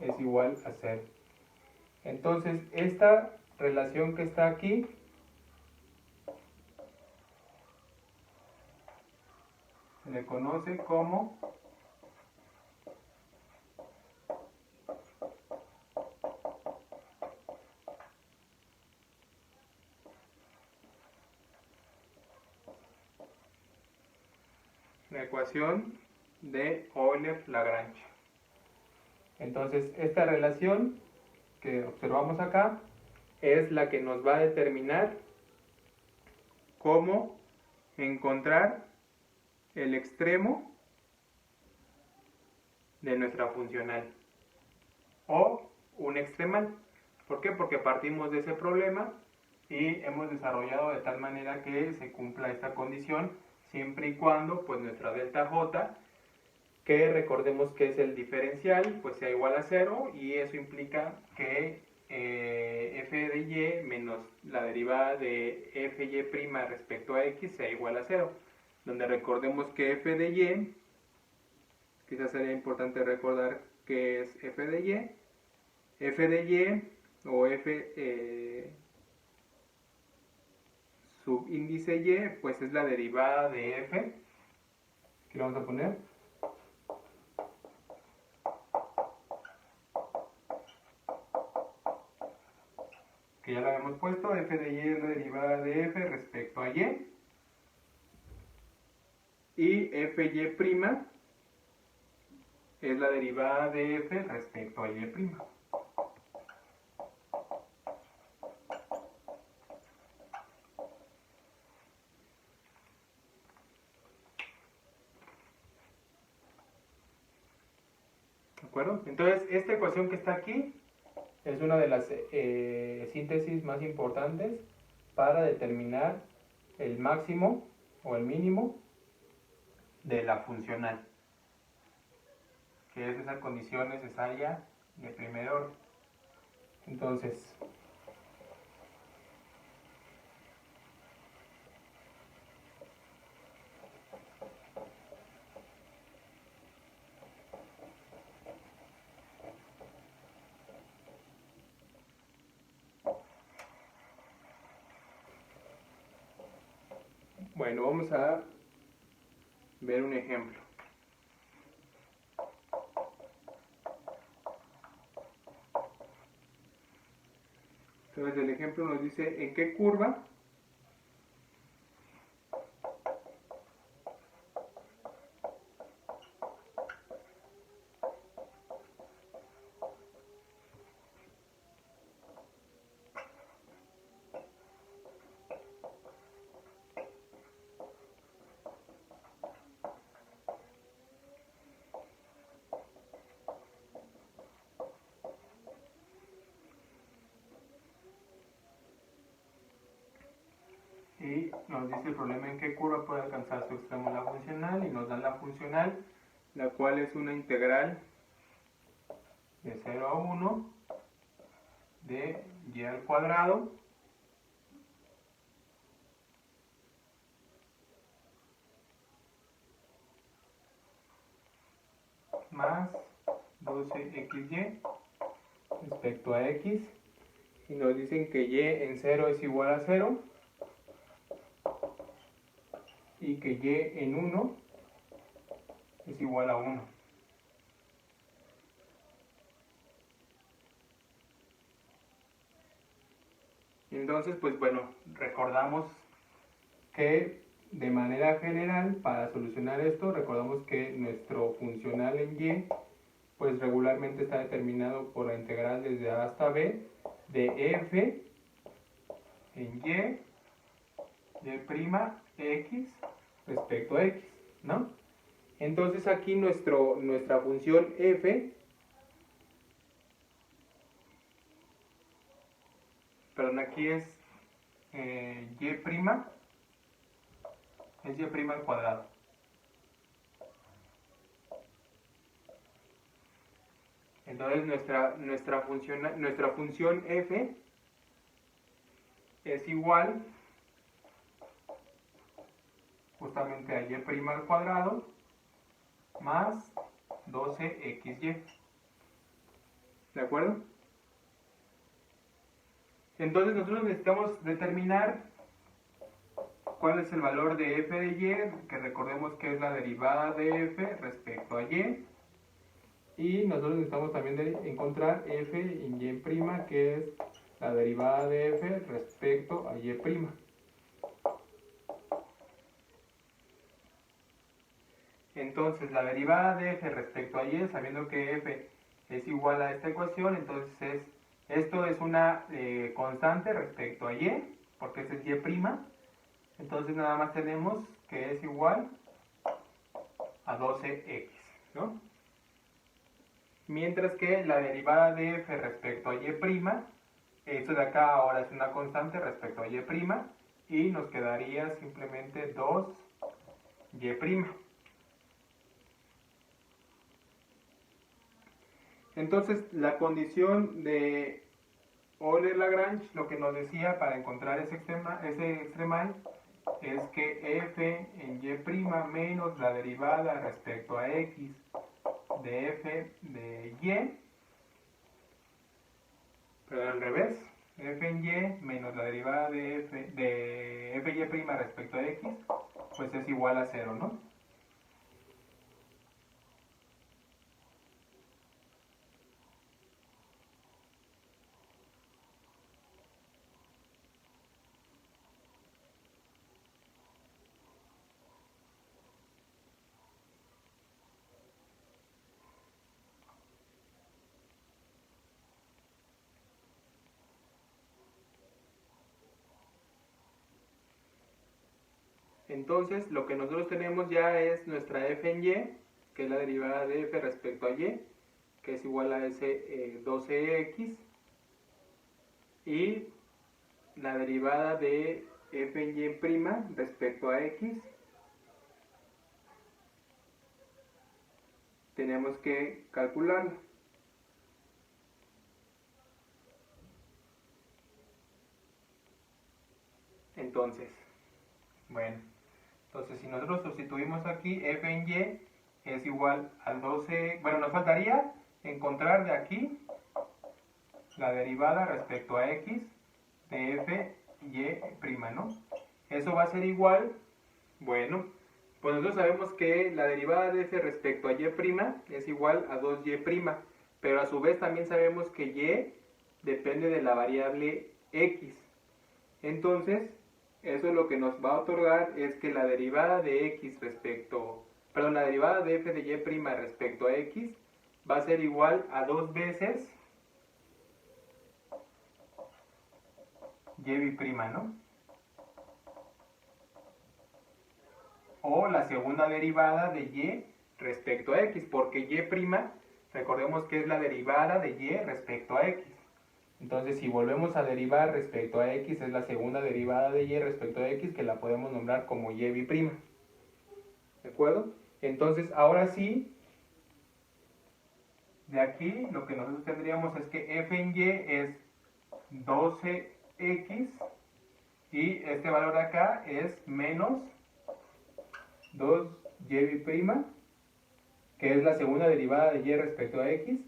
es igual a 0. Entonces, esta relación que está aquí se le conoce como la ecuación de Euler-Lagrange. Entonces, esta relación que observamos acá es la que nos va a determinar cómo encontrar el extremo de nuestra funcional o un extremal. ¿Por qué? Porque partimos de ese problema y hemos desarrollado de tal manera que se cumpla esta condición siempre y cuando pues nuestra delta J, que recordemos que es el diferencial, pues sea igual a 0, y eso implica que f de y menos la derivada de fy' respecto a x sea igual a 0, donde recordemos que f de y, quizás sería importante recordar que es f de y o f subíndice y, pues es la derivada de f, aquí lo vamos a poner, que ya lo habíamos puesto, f de y es la derivada de f respecto a y fy' es la derivada de f respecto a y'. ¿De acuerdo? Entonces, esta ecuación que está aquí es una de las síntesis más importantes para determinar el máximo o el mínimo de la funcional, que es esa condición necesaria de primer orden. Entonces, bueno, vamos a ver un ejemplo. Entonces el ejemplo nos dice en qué curva y nos dice el problema en qué curva puede alcanzar su extremo la funcional, y nos dan la funcional, la cual es una integral de 0 a 1 de y al cuadrado más 12xy respecto a x, y nos dicen que y en 0 es igual a 0 y que y en 1 es igual a 1. Entonces, pues bueno, recordamos que de manera general, para solucionar esto, recordamos que nuestro funcional en y, pues regularmente está determinado por la integral desde a hasta b de f en y' x respecto a x, ¿no? Entonces aquí nuestra función f, perdón, aquí es y', es y' al cuadrado. Entonces nuestra función f es igual justamente a y' al cuadrado más 12xy. ¿De acuerdo? Entonces nosotros necesitamos determinar cuál es el valor de f de y, que recordemos que es la derivada de f respecto a y. Y nosotros necesitamos también encontrar f en y', que es la derivada de f respecto a y'. Entonces la derivada de f respecto a y, sabiendo que f es igual a esta ecuación, entonces esto es una constante respecto a y, porque este es y'. Entonces nada más tenemos que es igual a 12x, ¿no? Mientras que la derivada de f respecto a y', esto de acá ahora es una constante respecto a y', y nos quedaría simplemente 2y'. Entonces la condición de Euler-Lagrange lo que nos decía para encontrar ese extremal es que f en y' menos la derivada respecto a x de f de y, perdón, al revés, f en y menos la derivada de f y' respecto a x, pues es igual a 0, ¿no? Entonces, lo que nosotros tenemos ya es nuestra f en y, que es la derivada de f respecto a y, que es igual a ese 12x, y la derivada de f en y' respecto a x, tenemos que calcularla. Entonces, bueno, entonces si nosotros sustituimos aquí f en y es igual al 12, bueno, nos faltaría encontrar de aquí la derivada respecto a x de f y', ¿no? Eso va a ser igual, bueno, pues nosotros sabemos que la derivada de f respecto a y' es igual a 2y', pero a su vez también sabemos que y depende de la variable x. Entonces, eso lo que nos va a otorgar es que la derivada de x respecto, perdón, la derivada de f de y' respecto a x va a ser igual a 2 veces y', ¿no? O la segunda derivada de y respecto a x, porque y', recordemos que es la derivada de y respecto a x. Entonces, si volvemos a derivar respecto a x, es la segunda derivada de y respecto a x, que la podemos nombrar como y'. ¿De acuerdo? Entonces, ahora sí, de aquí lo que nosotros tendríamos es que f en y es 12x y este valor de acá es menos 2y', que es la segunda derivada de y respecto a x,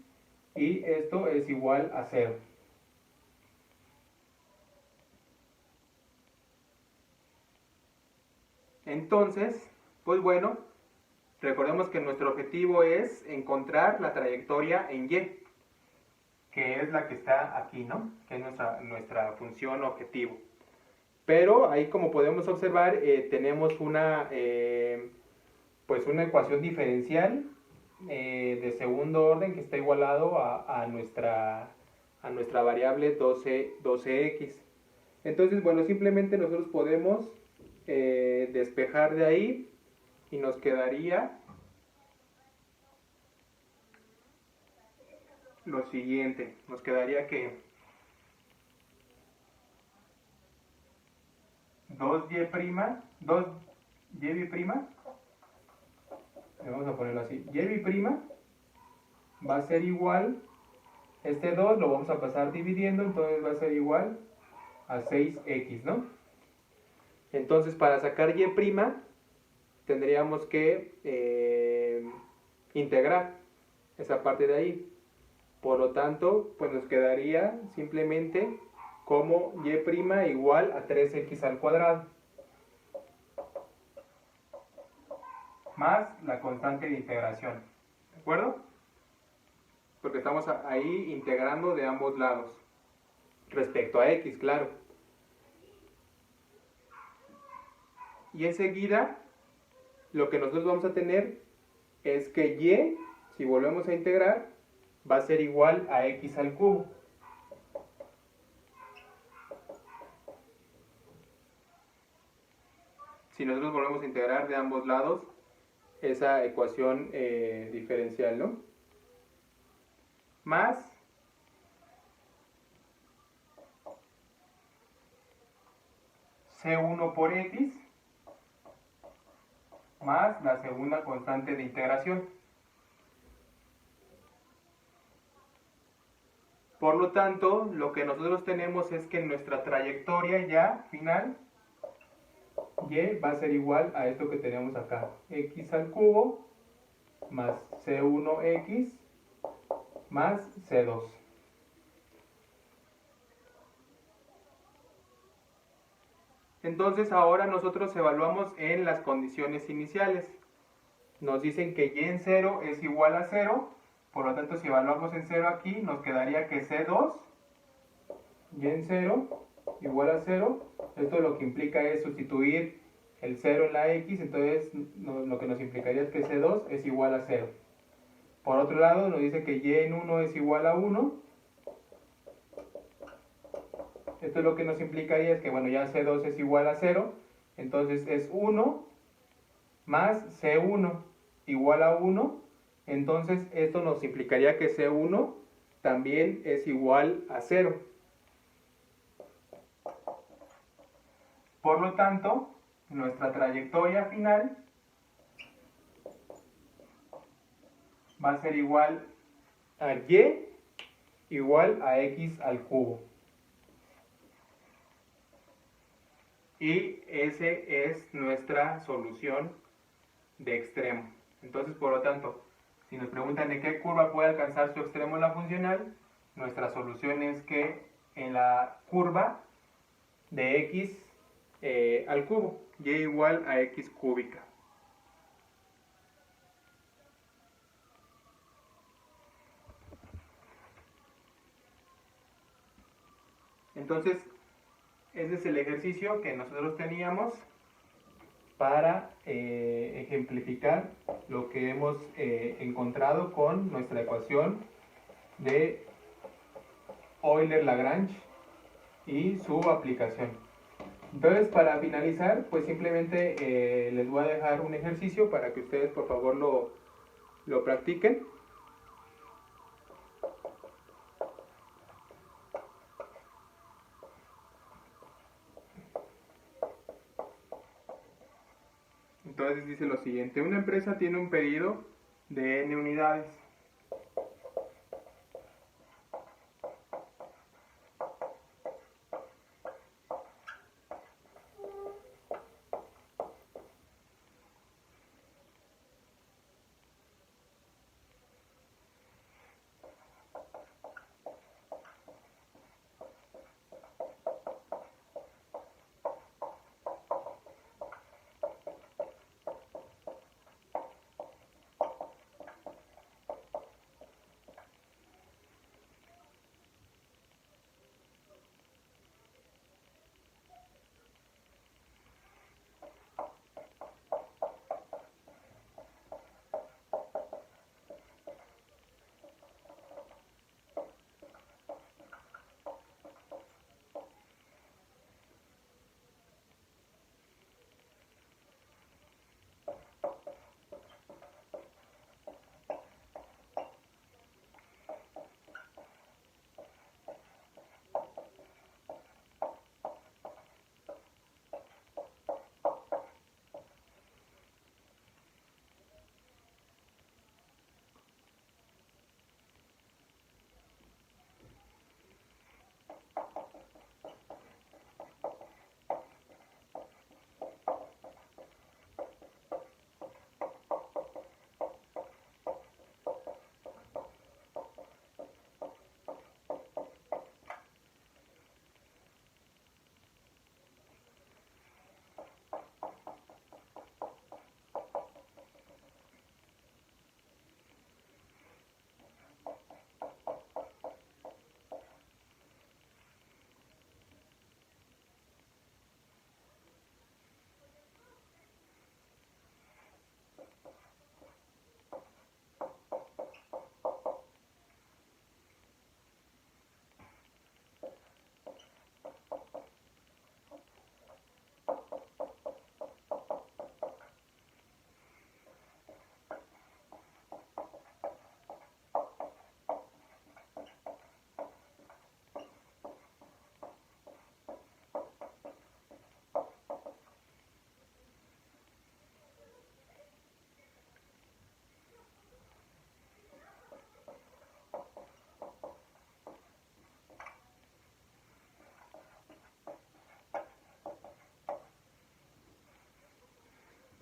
y esto es igual a 0. Entonces, pues bueno, recordemos que nuestro objetivo es encontrar la trayectoria en y, que es la que está aquí, ¿no? Que es nuestra función objetivo. Pero ahí, como podemos observar, tenemos pues una ecuación diferencial de segundo orden que está igualado a nuestra variable 12x. Entonces, bueno, simplemente nosotros podemos despejar de ahí y nos quedaría lo siguiente. Nos quedaría que 2y', vamos a ponerlo así, y' va a ser igual, este 2 lo vamos a pasar dividiendo, entonces va a ser igual a 6x, ¿no? Entonces, para sacar y' tendríamos que integrar esa parte de ahí. Por lo tanto, pues nos quedaría simplemente como y' igual a 3x al cuadrado, más la constante de integración. ¿De acuerdo? Porque estamos ahí integrando de ambos lados. Respecto a x, claro. Y enseguida, lo que nosotros vamos a tener es que y, si volvemos a integrar, va a ser igual a x al cubo. Si nosotros volvemos a integrar de ambos lados esa ecuación diferencial, ¿no? Más C1 por X más la segunda constante de integración. Por lo tanto, lo que nosotros tenemos es que nuestra trayectoria ya final y va a ser igual a esto que tenemos acá, x al cubo más c1x más c2. Entonces ahora nosotros evaluamos en las condiciones iniciales. Nos dicen que y en 0 es igual a 0, por lo tanto si evaluamos en 0 aquí nos quedaría que C2 y en 0 igual a 0. Esto lo que implica es sustituir el 0 en la x, entonces lo que nos implicaría es que C2 es igual a 0. Por otro lado nos dice que y en 1 es igual a 1. Esto lo que nos implicaría es que, bueno, ya C2 es igual a 0, entonces es 1 más C1 igual a 1, entonces esto nos implicaría que C1 también es igual a 0. Por lo tanto, nuestra trayectoria final va a ser igual a y igual a x al cubo. Y ese es nuestra solución de extremo. Entonces, por lo tanto, si nos preguntan en qué curva puede alcanzar su extremo la funcional, nuestra solución es que en la curva de x al cubo, y igual a x cúbica. Entonces, ese es el ejercicio que nosotros teníamos para ejemplificar lo que hemos encontrado con nuestra ecuación de Euler-Lagrange y su aplicación. Entonces, para finalizar, pues simplemente les voy a dejar un ejercicio para que ustedes por favor lo practiquen. Entonces dice lo siguiente: una empresa tiene un pedido de n unidades.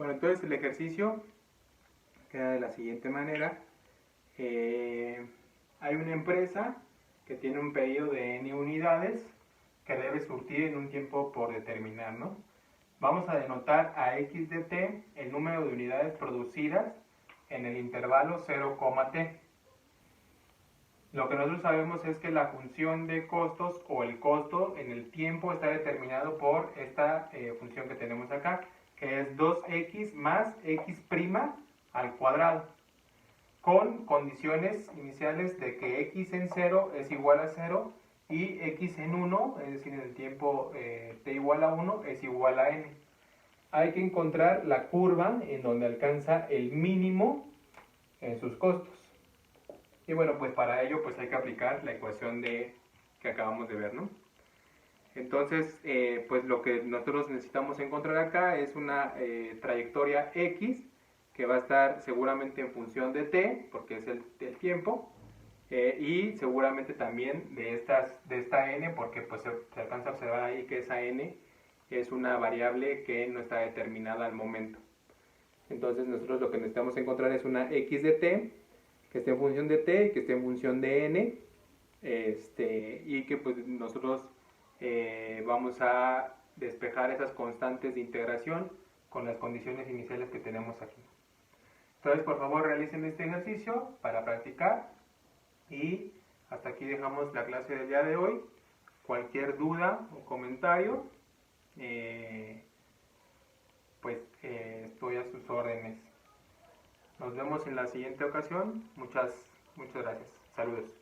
Bueno, entonces el ejercicio queda de la siguiente manera. Hay una empresa que tiene un pedido de N unidades que debe surtir en un tiempo por determinar, ¿no? Vamos a denotar a x de t el número de unidades producidas en el intervalo 0, t. Lo que nosotros sabemos es que la función de costos o el costo en el tiempo está determinado por esta función que tenemos acá, que es 2x más x' al cuadrado, con condiciones iniciales de que x en 0 es igual a 0 y x en 1, es decir, en el tiempo t igual a 1, es igual a n. Hay que encontrar la curva en donde alcanza el mínimo en sus costos. Y bueno, pues para ello pues hay que aplicar la ecuación que acabamos de ver, ¿no? Entonces, pues lo que nosotros necesitamos encontrar acá es una trayectoria x que va a estar seguramente en función de t, porque es el tiempo, y seguramente también de esta n, porque pues se alcanza a observar ahí que esa n es una variable que no está determinada al momento. Entonces nosotros lo que necesitamos encontrar es una x de t, que esté en función de t, que esté en función de n, y que pues nosotros vamos a despejar esas constantes de integración con las condiciones iniciales que tenemos aquí. Entonces, por favor, realicen este ejercicio para practicar y hasta aquí dejamos la clase del día de hoy. Cualquier duda o comentario, pues estoy a sus órdenes. Nos vemos en la siguiente ocasión. Muchas gracias. Saludos.